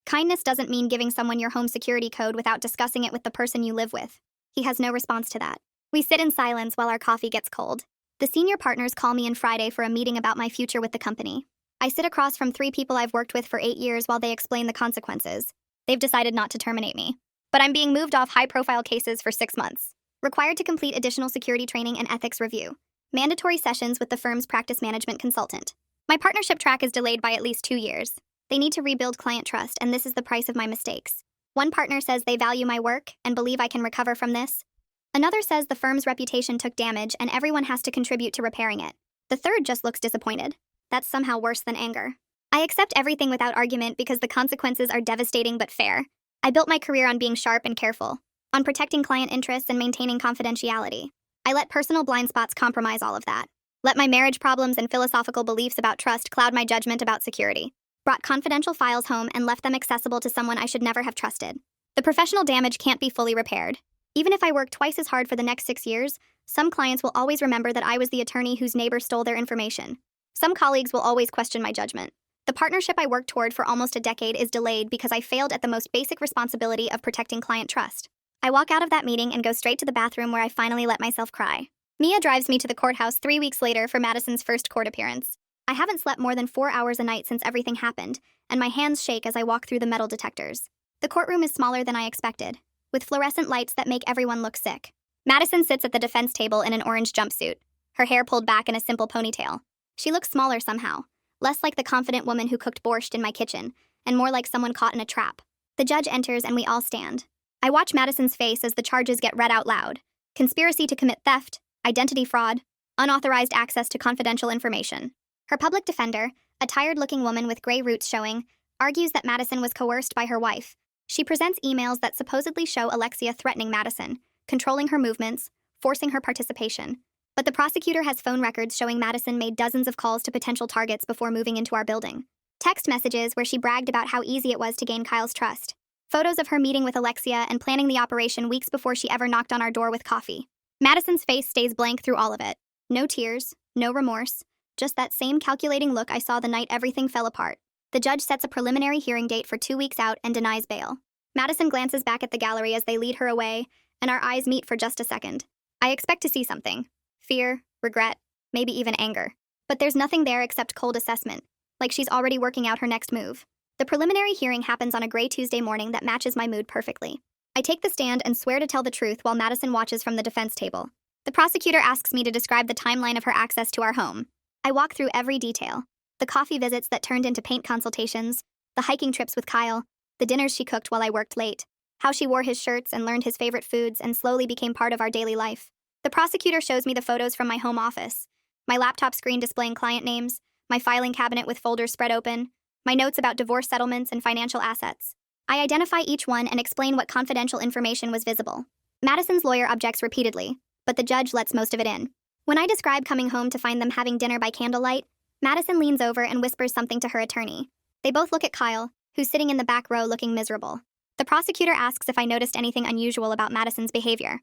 Kindness doesn't mean giving someone your home security code without discussing it with the person you live with. He has no response to that. We sit in silence while our coffee gets cold. The senior partners call me on Friday for a meeting about my future with the company. I sit across from 3 people I've worked with for 8 years while they explain the consequences. They've decided not to terminate me. But I'm being moved off high-profile cases for 6 months. Required to complete additional security training and ethics review. Mandatory sessions with the firm's practice management consultant. My partnership track is delayed by at least 2 years. They need to rebuild client trust, and this is the price of my mistakes. One partner says they value my work and believe I can recover from this. Another says the firm's reputation took damage and everyone has to contribute to repairing it. The third just looks disappointed. That's somehow worse than anger. I accept everything without argument because the consequences are devastating but fair. I built my career on being sharp and careful, on protecting client interests and maintaining confidentiality. I let personal blind spots compromise all of that. Let my marriage problems and philosophical beliefs about trust cloud my judgment about security. Brought confidential files home and left them accessible to someone I should never have trusted. The professional damage can't be fully repaired. Even if I work twice as hard for the next 6 years, some clients will always remember that I was the attorney whose neighbor stole their information. Some colleagues will always question my judgment. The partnership I worked toward for almost a decade is delayed because I failed at the most basic responsibility of protecting client trust. I walk out of that meeting and go straight to the bathroom where I finally let myself cry. Mia drives me to the courthouse 3 weeks later for Madison's first court appearance. I haven't slept more than 4 hours a night since everything happened, and my hands shake as I walk through the metal detectors. The courtroom is smaller than I expected, with fluorescent lights that make everyone look sick. Madison sits at the defense table in an orange jumpsuit, her hair pulled back in a simple ponytail. She looks smaller somehow, less like the confident woman who cooked borscht in my kitchen, and more like someone caught in a trap. The judge enters and we all stand. I watch Madison's face as the charges get read out loud. Conspiracy to commit theft, identity fraud, unauthorized access to confidential information. Her public defender, a tired-looking woman with gray roots showing, argues that Madison was coerced by her wife. She presents emails that supposedly show Alexia threatening Madison, controlling her movements, forcing her participation. But the prosecutor has phone records showing Madison made dozens of calls to potential targets before moving into our building. Text messages where she bragged about how easy it was to gain Kyle's trust. Photos of her meeting with Alexia and planning the operation weeks before she ever knocked on our door with coffee. Madison's face stays blank through all of it. No tears, no remorse, just that same calculating look I saw the night everything fell apart. The judge sets a preliminary hearing date for 2 weeks out and denies bail. Madison glances back at the gallery as they lead her away, and our eyes meet for just a second. I expect to see something. Fear, regret, maybe even anger. But there's nothing there except cold assessment, like she's already working out her next move. The preliminary hearing happens on a gray Tuesday morning that matches my mood perfectly. I take the stand and swear to tell the truth while Madison watches from the defense table. The prosecutor asks me to describe the timeline of her access to our home. I walk through every detail. The coffee visits that turned into paint consultations, the hiking trips with Kyle, the dinners she cooked while I worked late, how she wore his shirts and learned his favorite foods and slowly became part of our daily life. The prosecutor shows me the photos from my home office, my laptop screen displaying client names, my filing cabinet with folders spread open, my notes about divorce settlements and financial assets. I identify each one and explain what confidential information was visible. Madison's lawyer objects repeatedly, but the judge lets most of it in. When I describe coming home to find them having dinner by candlelight, Madison leans over and whispers something to her attorney. They both look at Kyle, who's sitting in the back row looking miserable. The prosecutor asks if I noticed anything unusual about Madison's behavior.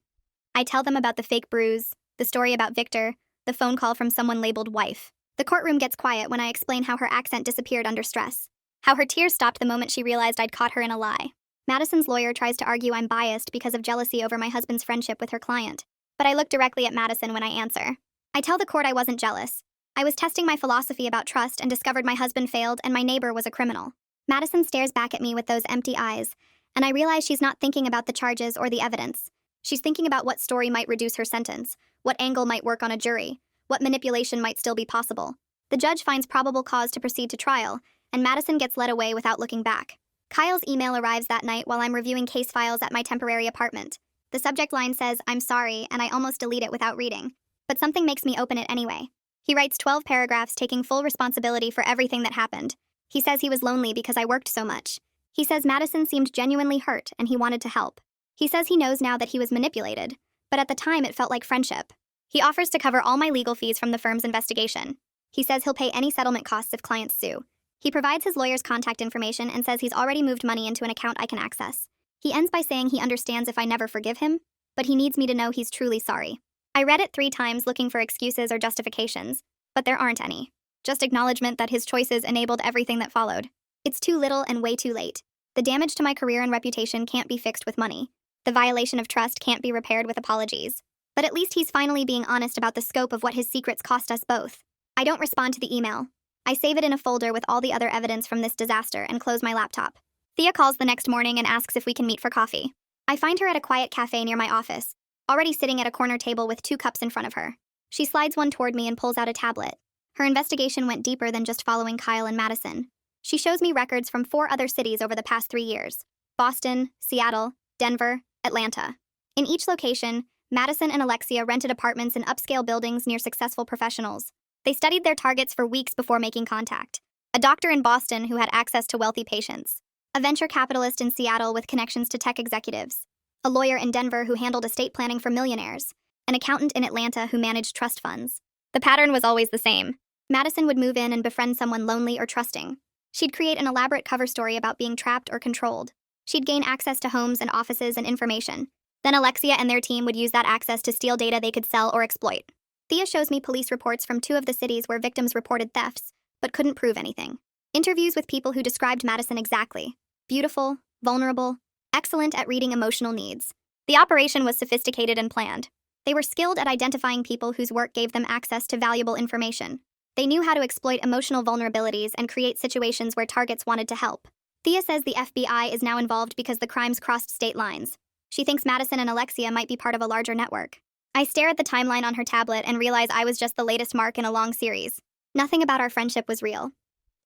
I tell them about the fake bruise, the story about Victor, the phone call from someone labeled wife. The courtroom gets quiet when I explain how her accent disappeared under stress, how her tears stopped the moment she realized I'd caught her in a lie. Madison's lawyer tries to argue I'm biased because of jealousy over my husband's friendship with her client, but I look directly at Madison when I answer. I tell the court I wasn't jealous. I was testing my philosophy about trust and discovered my husband failed and my neighbor was a criminal. Madison stares back at me with those empty eyes, and I realize she's not thinking about the charges or the evidence. She's thinking about what story might reduce her sentence, what angle might work on a jury, what manipulation might still be possible. The judge finds probable cause to proceed to trial, and Madison gets led away without looking back. Kyle's email arrives that night while I'm reviewing case files at my temporary apartment. The subject line says, "I'm sorry," and I almost delete it without reading. But something makes me open it anyway. He writes 12 paragraphs taking full responsibility for everything that happened. He says he was lonely because I worked so much. He says Madison seemed genuinely hurt and he wanted to help. He says he knows now that he was manipulated, but at the time it felt like friendship. He offers to cover all my legal fees from the firm's investigation. He says he'll pay any settlement costs if clients sue. He provides his lawyer's contact information and says he's already moved money into an account I can access. He ends by saying he understands if I never forgive him, but he needs me to know he's truly sorry. I read it 3 times looking for excuses or justifications, but there aren't any. Just acknowledgement that his choices enabled everything that followed. It's too little and way too late. The damage to my career and reputation can't be fixed with money. The violation of trust can't be repaired with apologies. But at least he's finally being honest about the scope of what his secrets cost us both. I don't respond to the email. I save it in a folder with all the other evidence from this disaster and close my laptop. Thea calls the next morning and asks if we can meet for coffee. I find her at a quiet cafe near my office, already sitting at a corner table with 2 cups in front of her. She slides one toward me and pulls out a tablet. Her investigation went deeper than just following Kyle and Madison. She shows me records from 4 other cities over the past 3 years: Boston, Seattle, Denver, Atlanta. In each location, Madison and Alexia rented apartments in upscale buildings near successful professionals. They studied their targets for weeks before making contact. A doctor in Boston who had access to wealthy patients. A venture capitalist in Seattle with connections to tech executives. A lawyer in Denver who handled estate planning for millionaires. An accountant in Atlanta who managed trust funds. The pattern was always the same. Madison would move in and befriend someone lonely or trusting. She'd create an elaborate cover story about being trapped or controlled. She'd gain access to homes and offices and information. Then Alexia and their team would use that access to steal data they could sell or exploit. Thea shows me police reports from 2 of the cities where victims reported thefts, but couldn't prove anything. Interviews with people who described Madison exactly. Beautiful, vulnerable, excellent at reading emotional needs. The operation was sophisticated and planned. They were skilled at identifying people whose work gave them access to valuable information. They knew how to exploit emotional vulnerabilities and create situations where targets wanted to help. Thea says the FBI is now involved because the crimes crossed state lines. She thinks Madison and Alexia might be part of a larger network. I stare at the timeline on her tablet and realize I was just the latest mark in a long series. Nothing about our friendship was real.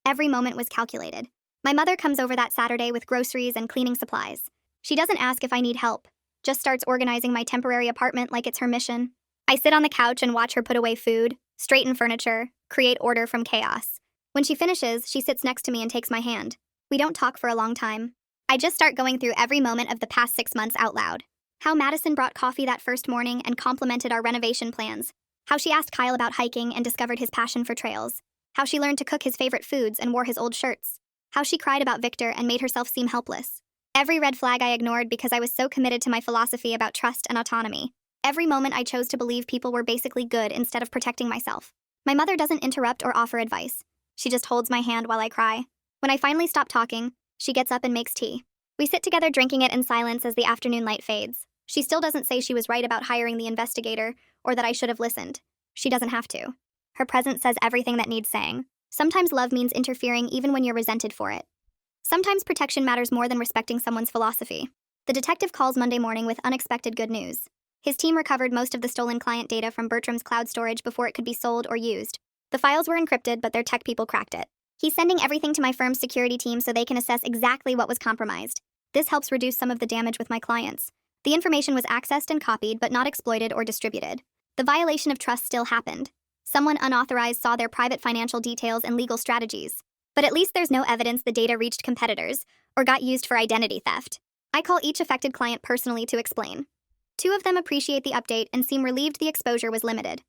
Every moment was calculated. My mother comes over that Saturday with groceries and cleaning supplies. She doesn't ask if I need help, just starts organizing my temporary apartment like it's her mission. I sit on the couch and watch her put away food, straighten furniture, create order from chaos. When she finishes, she sits next to me and takes my hand. We don't talk for a long time. I just start going through every moment of the past 6 months out loud. How Madison brought coffee that first morning and complimented our renovation plans. How she asked Kyle about hiking and discovered his passion for trails. How she learned to cook his favorite foods and wore his old shirts. How she cried about Victor and made herself seem helpless. Every red flag I ignored because I was so committed to my philosophy about trust and autonomy. Every moment I chose to believe people were basically good instead of protecting myself. My mother doesn't interrupt or offer advice. She just holds my hand while I cry. When I finally stop talking, she gets up and makes tea. We sit together drinking it in silence as the afternoon light fades. She still doesn't say she was right about hiring the investigator or that I should have listened. She doesn't have to. Her presence says everything that needs saying. Sometimes love means interfering even when you're resented for it. Sometimes protection matters more than respecting someone's philosophy. The detective calls Monday morning with unexpected good news. His team recovered most of the stolen client data from Bertram's cloud storage before it could be sold or used. The files were encrypted, but their tech people cracked it. He's sending everything to my firm's security team so they can assess exactly what was compromised. This helps reduce some of the damage with my clients. The information was accessed and copied, but not exploited or distributed. The violation of trust still happened. Someone unauthorized saw their private financial details and legal strategies. But at least there's no evidence the data reached competitors or got used for identity theft. I call each affected client personally to explain. 2 of them appreciate the update and seem relieved the exposure was limited.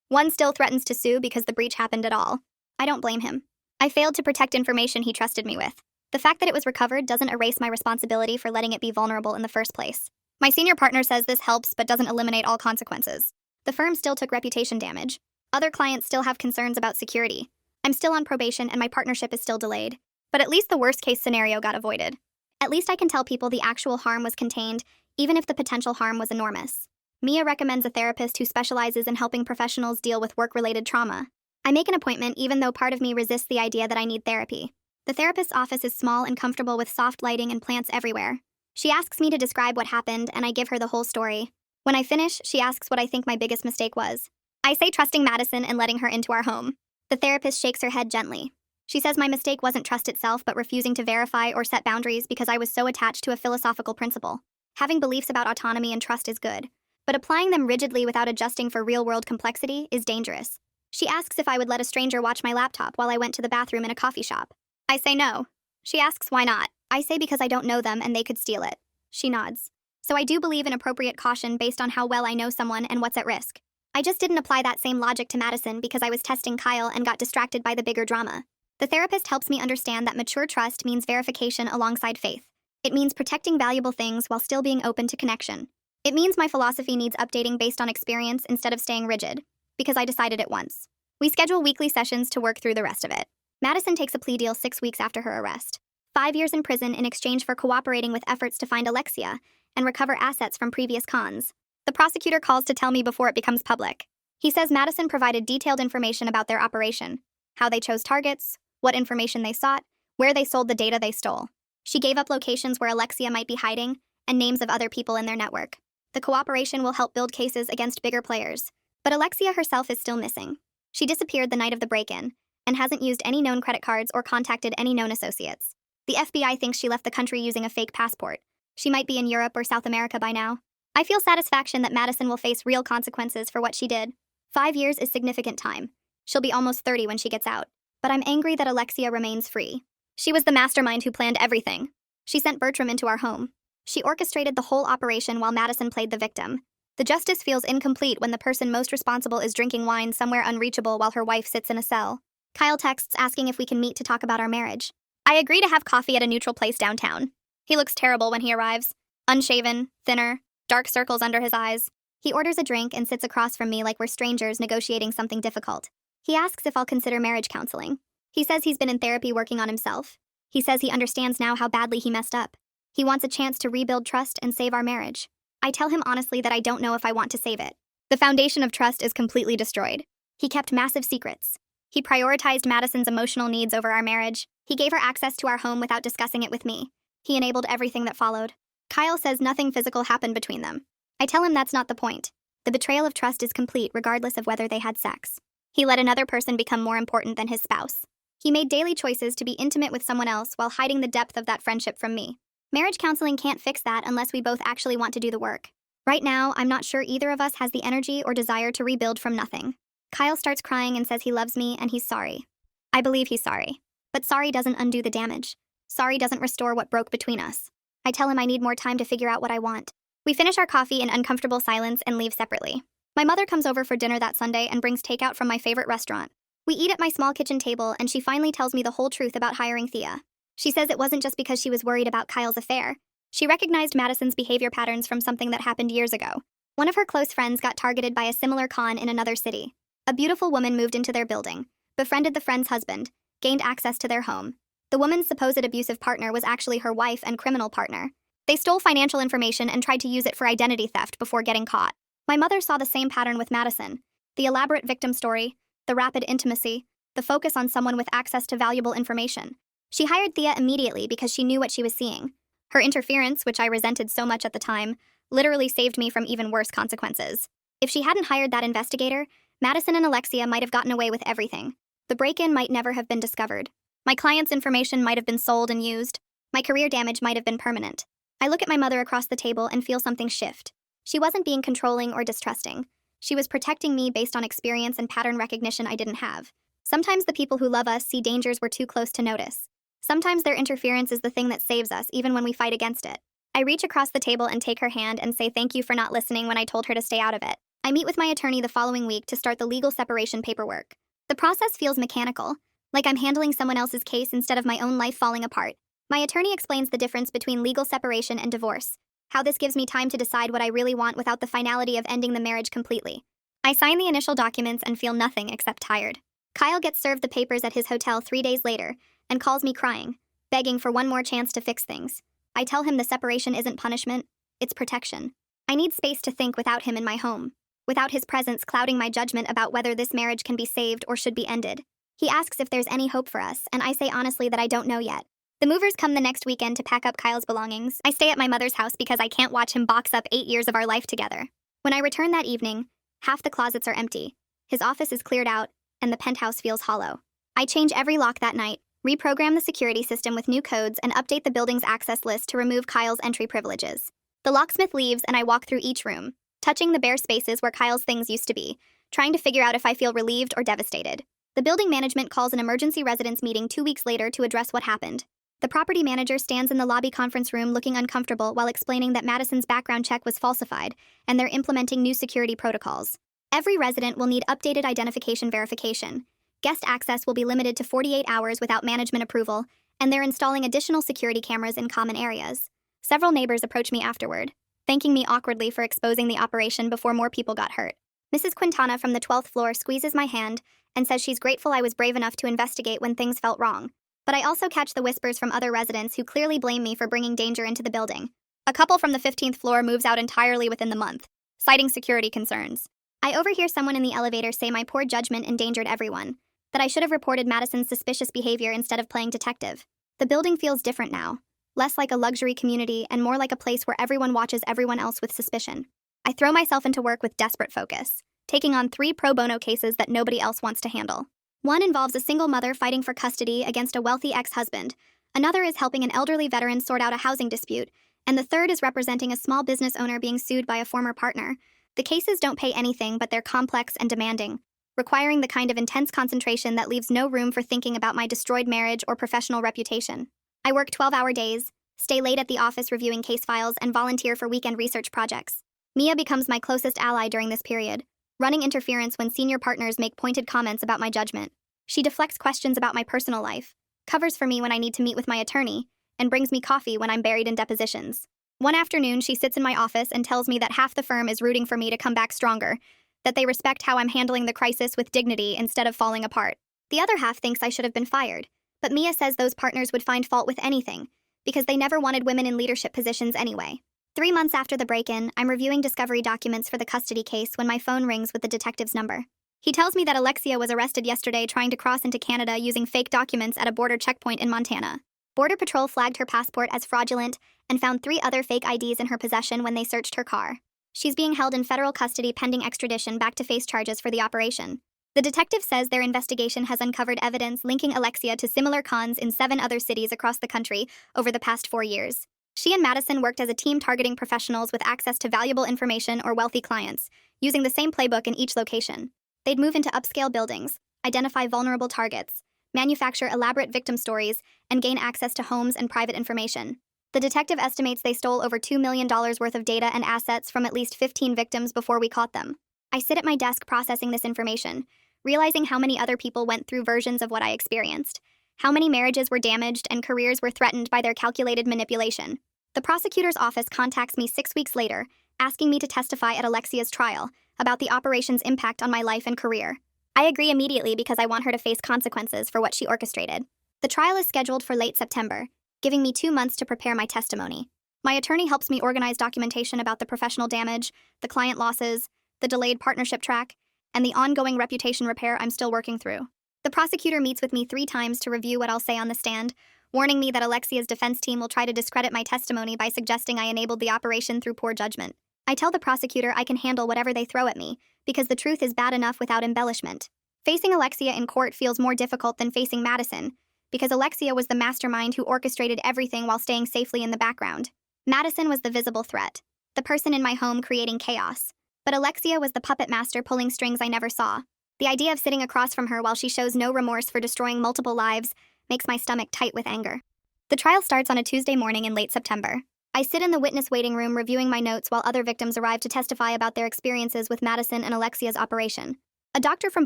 1 still threatens to sue because the breach happened at all. I don't blame him. I failed to protect information he trusted me with. The fact that it was recovered doesn't erase my responsibility for letting it be vulnerable in the first place. My senior partner says this helps but doesn't eliminate all consequences. The firm still took reputation damage. Other clients still have concerns about security. I'm still on probation and my partnership is still delayed. But at least the worst-case scenario got avoided. At least I can tell people the actual harm was contained, even if the potential harm was enormous. Mia recommends a therapist who specializes in helping professionals deal with work-related trauma. I make an appointment even though part of me resists the idea that I need therapy. The therapist's office is small and comfortable with soft lighting and plants everywhere. She asks me to describe what happened, and I give her the whole story. When I finish, she asks what I think my biggest mistake was. I say trusting Madison and letting her into our home. The therapist shakes her head gently. She says my mistake wasn't trust itself, but refusing to verify or set boundaries because I was so attached to a philosophical principle. Having beliefs about autonomy and trust is good, but applying them rigidly without adjusting for real-world complexity is dangerous. She asks if I would let a stranger watch my laptop while I went to the bathroom in a coffee shop. I say no. She asks why not. I say because I don't know them and they could steal it. She nods. So I do believe in appropriate caution based on how well I know someone and what's at risk. I just didn't apply that same logic to Madison because I was testing Kyle and got distracted by the bigger drama. The therapist helps me understand that mature trust means verification alongside faith. It means protecting valuable things while still being open to connection. It means my philosophy needs updating based on experience instead of staying rigid, because I decided it once. We schedule weekly sessions to work through the rest of it. Madison takes a plea deal 6 weeks after her arrest. 5 years in prison in exchange for cooperating with efforts to find Alexia and recover assets from previous cons. The prosecutor calls to tell me before it becomes public. He says Madison provided detailed information about their operation, how they chose targets, what information they sought, where they sold the data they stole. She gave up locations where Alexia might be hiding and names of other people in their network. The cooperation will help build cases against bigger players. But Alexia herself is still missing. She disappeared the night of the break-in and hasn't used any known credit cards or contacted any known associates. The FBI thinks she left the country using a fake passport. She might be in Europe or South America by now. I feel satisfaction that Madison will face real consequences for what she did. 5 years is significant time. She'll be almost 30 when she gets out. But I'm angry that Alexia remains free. She was the mastermind who planned everything. She sent Bertram into our home. She orchestrated the whole operation while Madison played the victim. The justice feels incomplete when the person most responsible is drinking wine somewhere unreachable while her wife sits in a cell. Kyle texts asking if we can meet to talk about our marriage. I agree to have coffee at a neutral place downtown. He looks terrible when he arrives. Unshaven, thinner, dark circles under his eyes. He orders a drink and sits across from me like we're strangers negotiating something difficult. He asks if I'll consider marriage counseling. He says he's been in therapy working on himself. He says he understands now how badly he messed up. He wants a chance to rebuild trust and save our marriage. I tell him honestly that I don't know if I want to save it. The foundation of trust is completely destroyed. He kept massive secrets. He prioritized Madison's emotional needs over our marriage. He gave her access to our home without discussing it with me. He enabled everything that followed. Kyle says nothing physical happened between them. I tell him that's not the point. The betrayal of trust is complete regardless of whether they had sex. He let another person become more important than his spouse. He made daily choices to be intimate with someone else while hiding the depth of that friendship from me. Marriage counseling can't fix that unless we both actually want to do the work. Right now, I'm not sure either of us has the energy or desire to rebuild from nothing. Kyle starts crying and says he loves me and he's sorry. I believe he's sorry. But sorry doesn't undo the damage. Sorry doesn't restore what broke between us. I tell him I need more time to figure out what I want. We finish our coffee in uncomfortable silence and leave separately. My mother comes over for dinner that Sunday and brings takeout from my favorite restaurant. We eat at my small kitchen table and she finally tells me the whole truth about hiring Thea. She says it wasn't just because she was worried about Kyle's affair. She recognized Madison's behavior patterns from something that happened years ago. One of her close friends got targeted by a similar con in another city. A beautiful woman moved into their building, befriended the friend's husband, gained access to their home. The woman's supposed abusive partner was actually her wife and criminal partner. They stole financial information and tried to use it for identity theft before getting caught. My mother saw the same pattern with Madison: the elaborate victim story, the rapid intimacy, the focus on someone with access to valuable information. She hired Thea immediately because she knew what she was seeing. Her interference, which I resented so much at the time, literally saved me from even worse consequences. If she hadn't hired that investigator, Madison and Alexia might have gotten away with everything. The break-in might never have been discovered. My client's information might have been sold and used. My career damage might have been permanent. I look at my mother across the table and feel something shift. She wasn't being controlling or distrusting. She was protecting me based on experience and pattern recognition I didn't have. Sometimes the people who love us see dangers we're too close to notice. Sometimes their interference is the thing that saves us, even when we fight against it. I reach across the table and take her hand and say thank you for not listening when I told her to stay out of it. I meet with my attorney the following week to start the legal separation paperwork. The process feels mechanical, like I'm handling someone else's case instead of my own life falling apart. My attorney explains the difference between legal separation and divorce, how this gives me time to decide what I really want without the finality of ending the marriage completely. I sign the initial documents and feel nothing except tired. Kyle gets served the papers at his hotel 3 days later and calls me crying, begging for one more chance to fix things. I tell him the separation isn't punishment, it's protection. I need space to think without him in my home, without his presence clouding my judgment about whether this marriage can be saved or should be ended. He asks if there's any hope for us, and I say honestly that I don't know yet. The movers come the next weekend to pack up Kyle's belongings. I stay at my mother's house because I can't watch him box up 8 years of our life together. When I return that evening, half the closets are empty. His office is cleared out, and the penthouse feels hollow. I change every lock that night, reprogram the security system with new codes, and update the building's access list to remove Kyle's entry privileges. The locksmith leaves, and I walk through each room, touching the bare spaces where Kyle's things used to be, trying to figure out if I feel relieved or devastated. The building management calls an emergency residence meeting 2 weeks later to address what happened. The property manager stands in the lobby conference room looking uncomfortable while explaining that Madison's background check was falsified, and they're implementing new security protocols. Every resident will need updated identification verification. Guest access will be limited to 48 hours without management approval, and they're installing additional security cameras in common areas. Several neighbors approach me afterward, thanking me awkwardly for exposing the operation before more people got hurt. Mrs. Quintana from the 12th floor squeezes my hand and says she's grateful I was brave enough to investigate when things felt wrong. But I also catch the whispers from other residents who clearly blame me for bringing danger into the building. A couple from the 15th floor moves out entirely within the month, citing security concerns. I overhear someone in the elevator say my poor judgment endangered everyone, that I should have reported Madison's suspicious behavior instead of playing detective. The building feels different now, less like a luxury community and more like a place where everyone watches everyone else with suspicion. I throw myself into work with desperate focus, taking on 3 pro bono cases that nobody else wants to handle. One involves a single mother fighting for custody against a wealthy ex-husband, another is helping an elderly veteran sort out a housing dispute, and the third is representing a small business owner being sued by a former partner. The cases don't pay anything, but they're complex and demanding, requiring the kind of intense concentration that leaves no room for thinking about my destroyed marriage or professional reputation. I work 12-hour days, stay late at the office reviewing case files, and volunteer for weekend research projects. Mia becomes my closest ally during this period, running interference when senior partners make pointed comments about my judgment. She deflects questions about my personal life, covers for me when I need to meet with my attorney, and brings me coffee when I'm buried in depositions. One afternoon, she sits in my office and tells me that half the firm is rooting for me to come back stronger, that they respect how I'm handling the crisis with dignity instead of falling apart. The other half thinks I should have been fired, but Mia says those partners would find fault with anything, because they never wanted women in leadership positions anyway. 3 months after the break-in, I'm reviewing discovery documents for the custody case when my phone rings with the detective's number. He tells me that Alexia was arrested yesterday trying to cross into Canada using fake documents at a border checkpoint in Montana. Border Patrol flagged her passport as fraudulent and found 3 other fake IDs in her possession when they searched her car. She's being held in federal custody pending extradition back to face charges for the operation. The detective says their investigation has uncovered evidence linking Alexia to similar cons in 7 other cities across the country over the past 4 years. She and Madison worked as a team targeting professionals with access to valuable information or wealthy clients, using the same playbook in each location. They'd move into upscale buildings, identify vulnerable targets, manufacture elaborate victim stories, and gain access to homes and private information. The detective estimates they stole over $2 million worth of data and assets from at least 15 victims before we caught them. I sit at my desk processing this information, realizing how many other people went through versions of what I experienced, how many marriages were damaged and careers were threatened by their calculated manipulation. The prosecutor's office contacts me 6 weeks later, asking me to testify at Alexia's trial about the operation's impact on my life and career. I agree immediately because I want her to face consequences for what she orchestrated. The trial is scheduled for late September, giving me 2 months to prepare my testimony. My attorney helps me organize documentation about the professional damage, the client losses, the delayed partnership track, and the ongoing reputation repair I'm still working through. The prosecutor meets with me 3 times to review what I'll say on the stand, warning me that Alexia's defense team will try to discredit my testimony by suggesting I enabled the operation through poor judgment. I tell the prosecutor I can handle whatever they throw at me, because the truth is bad enough without embellishment. Facing Alexia in court feels more difficult than facing Madison, because Alexia was the mastermind who orchestrated everything while staying safely in the background. Madison was the visible threat, the person in my home creating chaos. But Alexia was the puppet master pulling strings I never saw. The idea of sitting across from her while she shows no remorse for destroying multiple lives makes my stomach tight with anger. The trial starts on a Tuesday morning in late September. I sit in the witness waiting room reviewing my notes while other victims arrive to testify about their experiences with Madison and Alexia's operation. A doctor from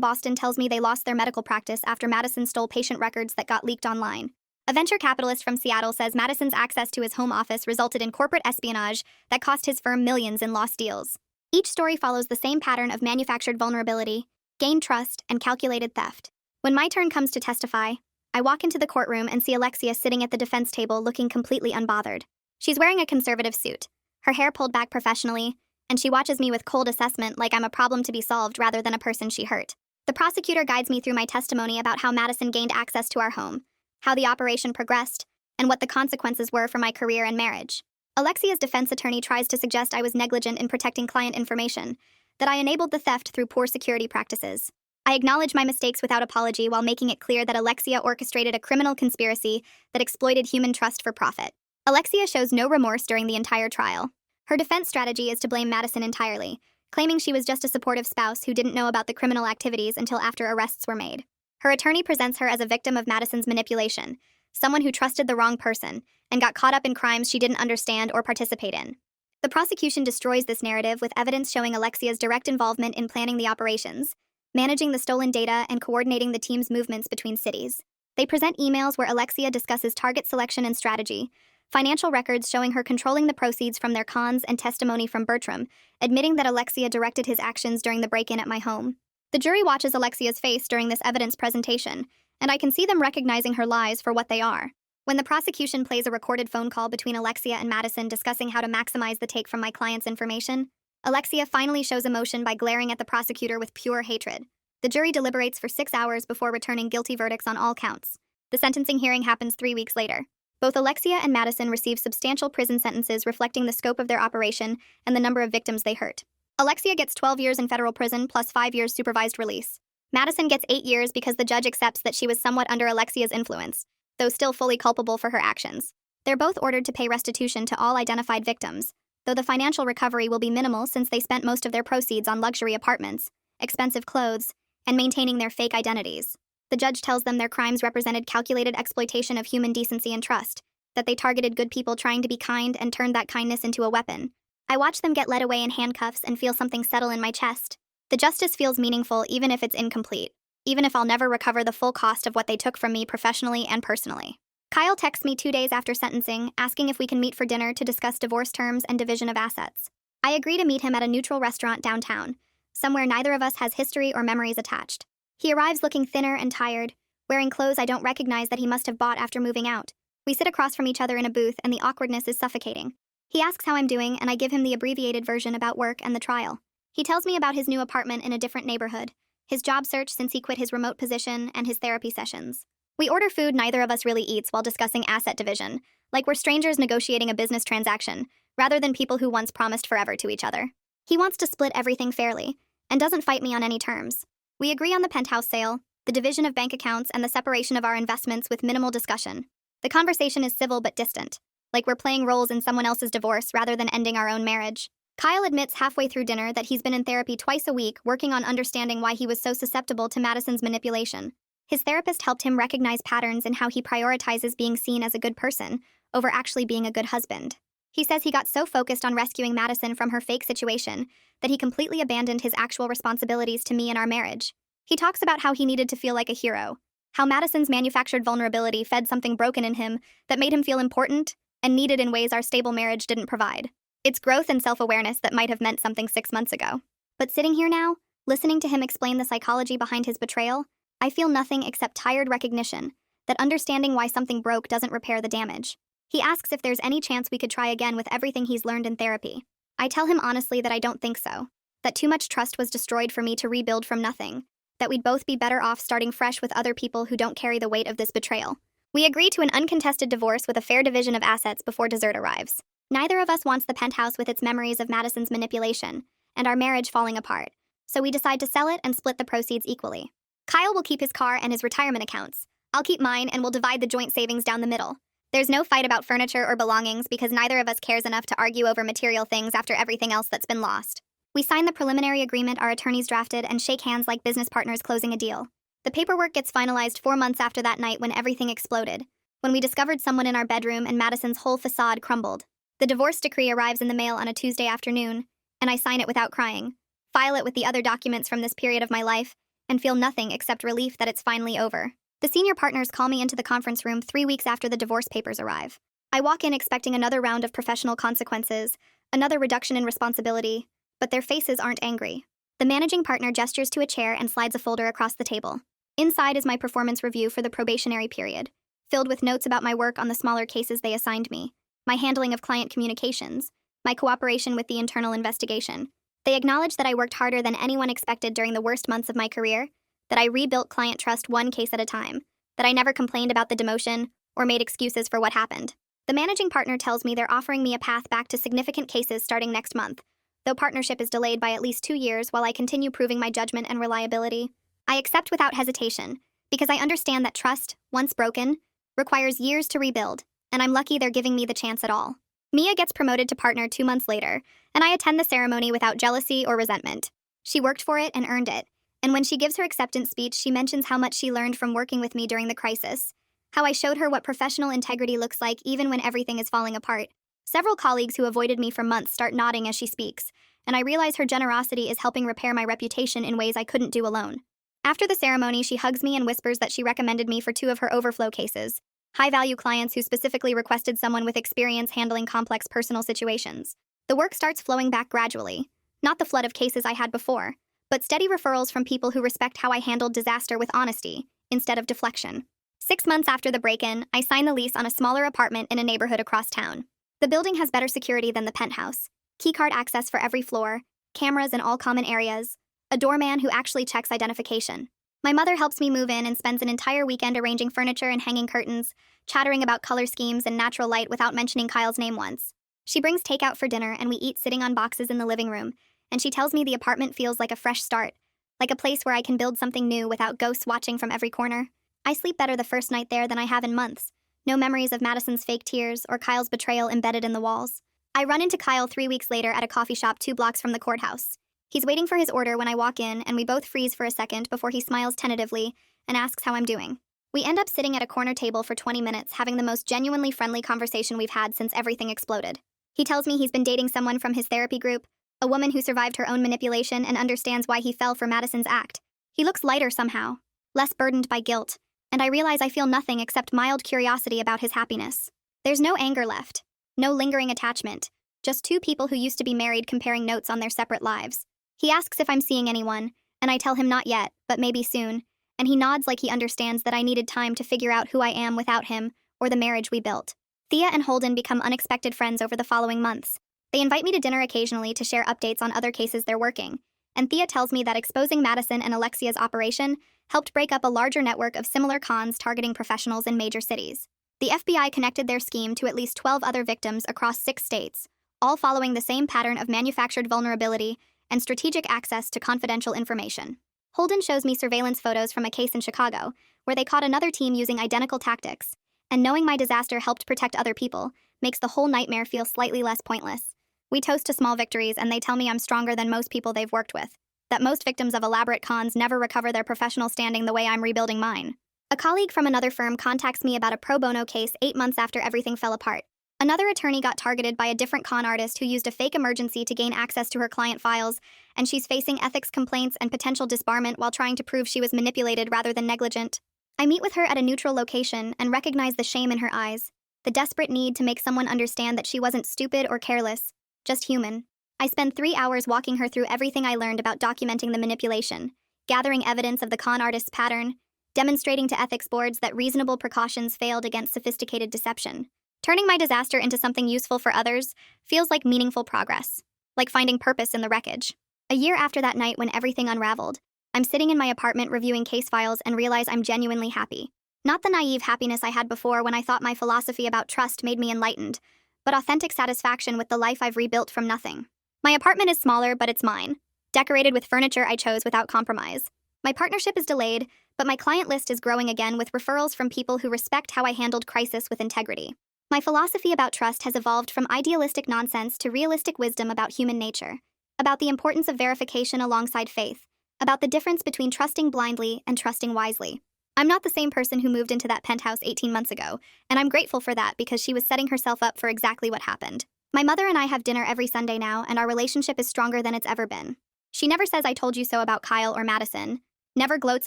Boston tells me they lost their medical practice after Madison stole patient records that got leaked online. A venture capitalist from Seattle says Madison's access to his home office resulted in corporate espionage that cost his firm millions in lost deals. Each story follows the same pattern of manufactured vulnerability, gained trust, and calculated theft. When my turn comes to testify, I walk into the courtroom and see Alexia sitting at the defense table looking completely unbothered. She's wearing a conservative suit, her hair pulled back professionally, and she watches me with cold assessment like I'm a problem to be solved rather than a person she hurt. The prosecutor guides me through my testimony about how Madison gained access to our home, how the operation progressed, and what the consequences were for my career and marriage. Alexia's defense attorney tries to suggest I was negligent in protecting client information, that I enabled the theft through poor security practices. I acknowledge my mistakes without apology while making it clear that Alexia orchestrated a criminal conspiracy that exploited human trust for profit. Alexia shows no remorse during the entire trial. Her defense strategy is to blame Madison entirely, claiming she was just a supportive spouse who didn't know about the criminal activities until after arrests were made. Her attorney presents her as a victim of Madison's manipulation, someone who trusted the wrong person and got caught up in crimes she didn't understand or participate in. The prosecution destroys this narrative with evidence showing Alexia's direct involvement in planning the operations, managing the stolen data, and coordinating the team's movements between cities. They present emails where Alexia discusses target selection and strategy, financial records showing her controlling the proceeds from their cons, and testimony from Bertram, admitting that Alexia directed his actions during the break-in at my home. The jury watches Alexia's face during this evidence presentation, and I can see them recognizing her lies for what they are. When the prosecution plays a recorded phone call between Alexia and Madison discussing how to maximize the take from my client's information, Alexia finally shows emotion by glaring at the prosecutor with pure hatred. The jury deliberates for 6 hours before returning guilty verdicts on all counts. The sentencing hearing happens 3 weeks later. Both Alexia and Madison receive substantial prison sentences reflecting the scope of their operation and the number of victims they hurt. Alexia gets 12 years in federal prison plus 5 years supervised release. Madison gets 8 years because the judge accepts that she was somewhat under Alexia's influence, though still fully culpable for her actions. They're both ordered to pay restitution to all identified victims, though the financial recovery will be minimal since they spent most of their proceeds on luxury apartments, expensive clothes, and maintaining their fake identities. The judge tells them their crimes represented calculated exploitation of human decency and trust, that they targeted good people trying to be kind and turned that kindness into a weapon. I watch them get led away in handcuffs and feel something settle in my chest. The justice feels meaningful even if it's incomplete, even if I'll never recover the full cost of what they took from me professionally and personally. Kyle texts me 2 days after sentencing, asking if we can meet for dinner to discuss divorce terms and division of assets. I agree to meet him at a neutral restaurant downtown, somewhere neither of us has history or memories attached. He arrives looking thinner and tired, wearing clothes I don't recognize that he must have bought after moving out. We sit across from each other in a booth and the awkwardness is suffocating. He asks how I'm doing and I give him the abbreviated version about work and the trial. He tells me about his new apartment in a different neighborhood, his job search since he quit his remote position, and his therapy sessions. We order food neither of us really eats while discussing asset division, like we're strangers negotiating a business transaction, rather than people who once promised forever to each other. He wants to split everything fairly, and doesn't fight me on any terms. We agree on the penthouse sale, the division of bank accounts, and the separation of our investments with minimal discussion. The conversation is civil but distant, like we're playing roles in someone else's divorce rather than ending our own marriage. Kyle admits halfway through dinner that he's been in therapy twice a week working on understanding why he was so susceptible to Madison's manipulation. His therapist helped him recognize patterns in how he prioritizes being seen as a good person over actually being a good husband. He says he got so focused on rescuing Madison from her fake situation that he completely abandoned his actual responsibilities to me and our marriage. He talks about how he needed to feel like a hero, how Madison's manufactured vulnerability fed something broken in him that made him feel important and needed in ways our stable marriage didn't provide. It's growth and self-awareness that might have meant something 6 months ago. But sitting here now, listening to him explain the psychology behind his betrayal, I feel nothing except tired recognition that understanding why something broke doesn't repair the damage. He asks if there's any chance we could try again with everything he's learned in therapy. I tell him honestly that I don't think so, that too much trust was destroyed for me to rebuild from nothing, that we'd both be better off starting fresh with other people who don't carry the weight of this betrayal. We agree to an uncontested divorce with a fair division of assets before dessert arrives. Neither of us wants the penthouse with its memories of Madison's manipulation, and our marriage falling apart, so we decide to sell it and split the proceeds equally. Kyle will keep his car and his retirement accounts. I'll keep mine and we'll divide the joint savings down the middle. There's no fight about furniture or belongings because neither of us cares enough to argue over material things after everything else that's been lost. We sign the preliminary agreement our attorneys drafted and shake hands like business partners closing a deal. The paperwork gets finalized 4 months after that night when everything exploded, when we discovered someone in our bedroom and Madison's whole facade crumbled. The divorce decree arrives in the mail on a Tuesday afternoon, and I sign it without crying, file it with the other documents from this period of my life, and feel nothing except relief that it's finally over. The senior partners call me into the conference room 3 weeks after the divorce papers arrive. I walk in expecting another round of professional consequences, another reduction in responsibility, but their faces aren't angry. The managing partner gestures to a chair and slides a folder across the table. Inside is my performance review for the probationary period, filled with notes about my work on the smaller cases they assigned me, my handling of client communications, my cooperation with the internal investigation. They acknowledge that I worked harder than anyone expected during the worst months of my career, that I rebuilt client trust one case at a time, that I never complained about the demotion or made excuses for what happened. The managing partner tells me they're offering me a path back to significant cases starting next month, though partnership is delayed by at least 2 years while I continue proving my judgment and reliability. I accept without hesitation, because I understand that trust, once broken, requires years to rebuild, and I'm lucky they're giving me the chance at all. Mia gets promoted to partner 2 months later, and I attend the ceremony without jealousy or resentment. She worked for it and earned it, and when she gives her acceptance speech, she mentions how much she learned from working with me during the crisis, how I showed her what professional integrity looks like even when everything is falling apart. Several colleagues who avoided me for months start nodding as she speaks, and I realize her generosity is helping repair my reputation in ways I couldn't do alone. After the ceremony, she hugs me and whispers that she recommended me for 2 of her overflow cases, high-value clients who specifically requested someone with experience handling complex personal situations. The work starts flowing back gradually, not the flood of cases I had before, but steady referrals from people who respect how I handled disaster with honesty, instead of deflection. 6 months after the break-in, I sign the lease on a smaller apartment in a neighborhood across town. The building has better security than the penthouse, keycard access for every floor, cameras in all common areas, a doorman who actually checks identification. My mother helps me move in and spends an entire weekend arranging furniture and hanging curtains, chattering about color schemes and natural light without mentioning Kyle's name once. She brings takeout for dinner and we eat sitting on boxes in the living room, and she tells me the apartment feels like a fresh start, like a place where I can build something new without ghosts watching from every corner. I sleep better the first night there than I have in months. No memories of Madison's fake tears or Kyle's betrayal embedded in the walls. I run into Kyle 3 weeks later at a coffee shop 2 blocks from the courthouse. He's waiting for his order when I walk in, and we both freeze for a second before he smiles tentatively and asks how I'm doing. We end up sitting at a corner table for 20 minutes having the most genuinely friendly conversation we've had since everything exploded. He tells me he's been dating someone from his therapy group, a woman who survived her own manipulation and understands why he fell for Madison's act. He looks lighter somehow, less burdened by guilt, and I realize I feel nothing except mild curiosity about his happiness. There's no anger left, no lingering attachment, just 2 people who used to be married comparing notes on their separate lives. He asks if I'm seeing anyone, and I tell him not yet, but maybe soon, and he nods like he understands that I needed time to figure out who I am without him, or the marriage we built. Thea and Holden become unexpected friends over the following months. They invite me to dinner occasionally to share updates on other cases they're working, and Thea tells me that exposing Madison and Alexia's operation helped break up a larger network of similar cons targeting professionals in major cities. The FBI connected their scheme to at least 12 other victims across 6 states, all following the same pattern of manufactured vulnerability and strategic access to confidential information. Holden shows me surveillance photos from a case in Chicago, where they caught another team using identical tactics, and knowing my disaster helped protect other people makes the whole nightmare feel slightly less pointless. We toast to small victories, and they tell me I'm stronger than most people they've worked with, that most victims of elaborate cons never recover their professional standing the way I'm rebuilding mine. A colleague from another firm contacts me about a pro bono case 8 months after everything fell apart. Another attorney got targeted by a different con artist who used a fake emergency to gain access to her client files, and she's facing ethics complaints and potential disbarment while trying to prove she was manipulated rather than negligent. I meet with her at a neutral location and recognize the shame in her eyes, the desperate need to make someone understand that she wasn't stupid or careless, just human. I spend 3 hours walking her through everything I learned about documenting the manipulation, gathering evidence of the con artist's pattern, demonstrating to ethics boards that reasonable precautions failed against sophisticated deception. Turning my disaster into something useful for others feels like meaningful progress, like finding purpose in the wreckage. A year after that night when everything unraveled, I'm sitting in my apartment reviewing case files and realize I'm genuinely happy. Not the naive happiness I had before when I thought my philosophy about trust made me enlightened, but authentic satisfaction with the life I've rebuilt from nothing. My apartment is smaller, but it's mine, decorated with furniture I chose without compromise. My partnership is delayed, but my client list is growing again with referrals from people who respect how I handled crisis with integrity. My philosophy about trust has evolved from idealistic nonsense to realistic wisdom about human nature, about the importance of verification alongside faith, about the difference between trusting blindly and trusting wisely. I'm not the same person who moved into that penthouse 18 months ago, and I'm grateful for that because she was setting herself up for exactly what happened. My mother and I have dinner every Sunday now, and our relationship is stronger than it's ever been. She never says I told you so about Kyle or Madison, never gloats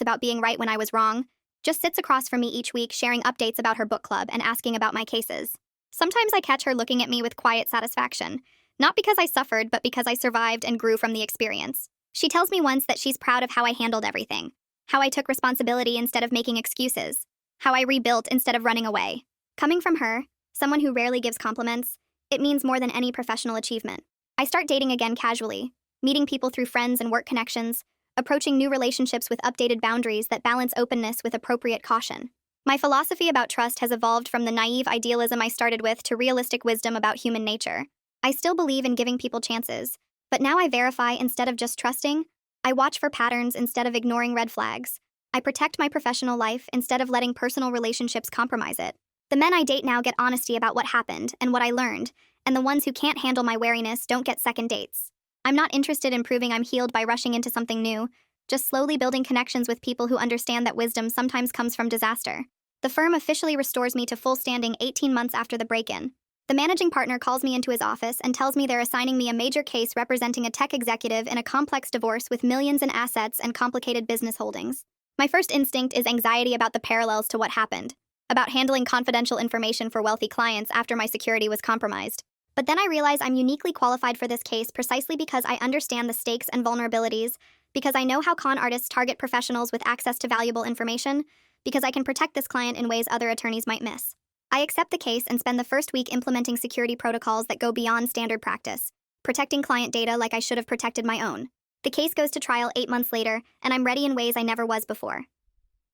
about being right when I was wrong, just sits across from me each week sharing updates about her book club and asking about my cases. Sometimes I catch her looking at me with quiet satisfaction, not because I suffered, but because I survived and grew from the experience. She tells me once that she's proud of how I handled everything, how I took responsibility instead of making excuses, how I rebuilt instead of running away. Coming from her, someone who rarely gives compliments, it means more than any professional achievement. I start dating again casually, meeting people through friends and work connections, approaching new relationships with updated boundaries that balance openness with appropriate caution. My philosophy about trust has evolved from the naive idealism I started with to realistic wisdom about human nature. I still believe in giving people chances, but now I verify instead of just trusting. I watch for patterns instead of ignoring red flags. I protect my professional life instead of letting personal relationships compromise it. The men I date now get honesty about what happened and what I learned, and the ones who can't handle my wariness don't get second dates. I'm not interested in proving I'm healed by rushing into something new, just slowly building connections with people who understand that wisdom sometimes comes from disaster. The firm officially restores me to full standing 18 months after the break-in. The managing partner calls me into his office and tells me they're assigning me a major case representing a tech executive in a complex divorce with millions in assets and complicated business holdings. My first instinct is anxiety about the parallels to what happened, about handling confidential information for wealthy clients after my security was compromised. But then I realize I'm uniquely qualified for this case precisely because I understand the stakes and vulnerabilities, because I know how con artists target professionals with access to valuable information, because I can protect this client in ways other attorneys might miss. I accept the case and spend the first week implementing security protocols that go beyond standard practice, protecting client data like I should have protected my own. The case goes to trial 8 months later, and I'm ready in ways I never was before.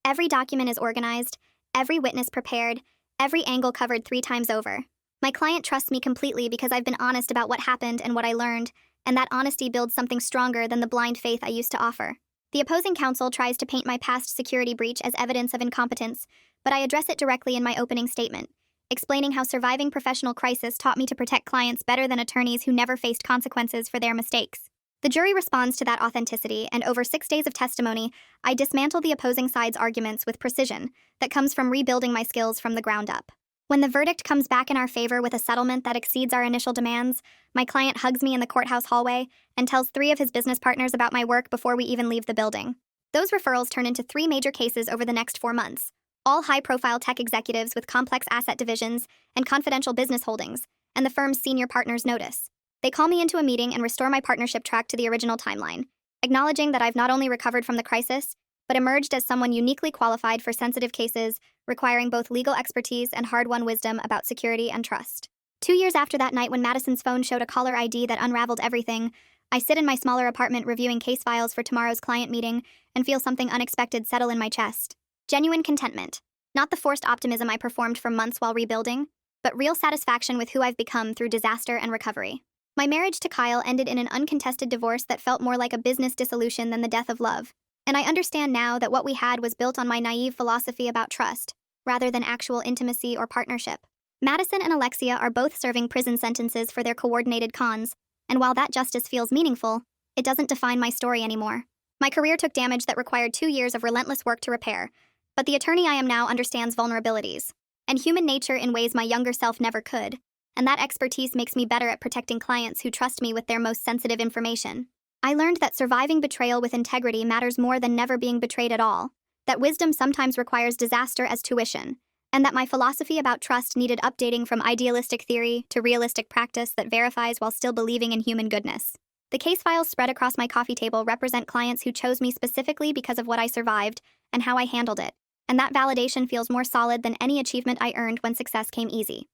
Every document is organized, every witness prepared, every angle covered 3 times over. My client trusts me completely because I've been honest about what happened and what I learned, and that honesty builds something stronger than the blind faith I used to offer. The opposing counsel tries to paint my past security breach as evidence of incompetence, but I address it directly in my opening statement, explaining how surviving professional crisis taught me to protect clients better than attorneys who never faced consequences for their mistakes. The jury responds to that authenticity, and over 6 days of testimony, I dismantle the opposing side's arguments with precision that comes from rebuilding my skills from the ground up. When the verdict comes back in our favor with a settlement that exceeds our initial demands, my client hugs me in the courthouse hallway and tells 3 of his business partners about my work before we even leave the building. Those referrals turn into 3 major cases over the next 4 months, all high-profile tech executives with complex asset divisions and confidential business holdings, and the firm's senior partners notice. They call me into a meeting and restore my partnership track to the original timeline, acknowledging that I've not only recovered from the crisis, but emerged as someone uniquely qualified for sensitive cases requiring both legal expertise and hard-won wisdom about security and trust. 2 years after that night when Madison's phone showed a caller ID that unraveled everything, I sit in my smaller apartment reviewing case files for tomorrow's client meeting and feel something unexpected settle in my chest. Genuine contentment. Not the forced optimism I performed for months while rebuilding, but real satisfaction with who I've become through disaster and recovery. My marriage to Kyle ended in an uncontested divorce that felt more like a business dissolution than the death of love. And I understand now that what we had was built on my naive philosophy about trust, rather than actual intimacy or partnership. Madison and Alexia are both serving prison sentences for their coordinated cons, and while that justice feels meaningful, it doesn't define my story anymore. My career took damage that required 2 years of relentless work to repair, but the attorney I am now understands vulnerabilities and human nature in ways my younger self never could, and that expertise makes me better at protecting clients who trust me with their most sensitive information. I learned that surviving betrayal with integrity matters more than never being betrayed at all, that wisdom sometimes requires disaster as tuition, and that my philosophy about trust needed updating from idealistic theory to realistic practice that verifies while still believing in human goodness. The case files spread across my coffee table represent clients who chose me specifically because of what I survived and how I handled it, and that validation feels more solid than any achievement I earned when success came easy.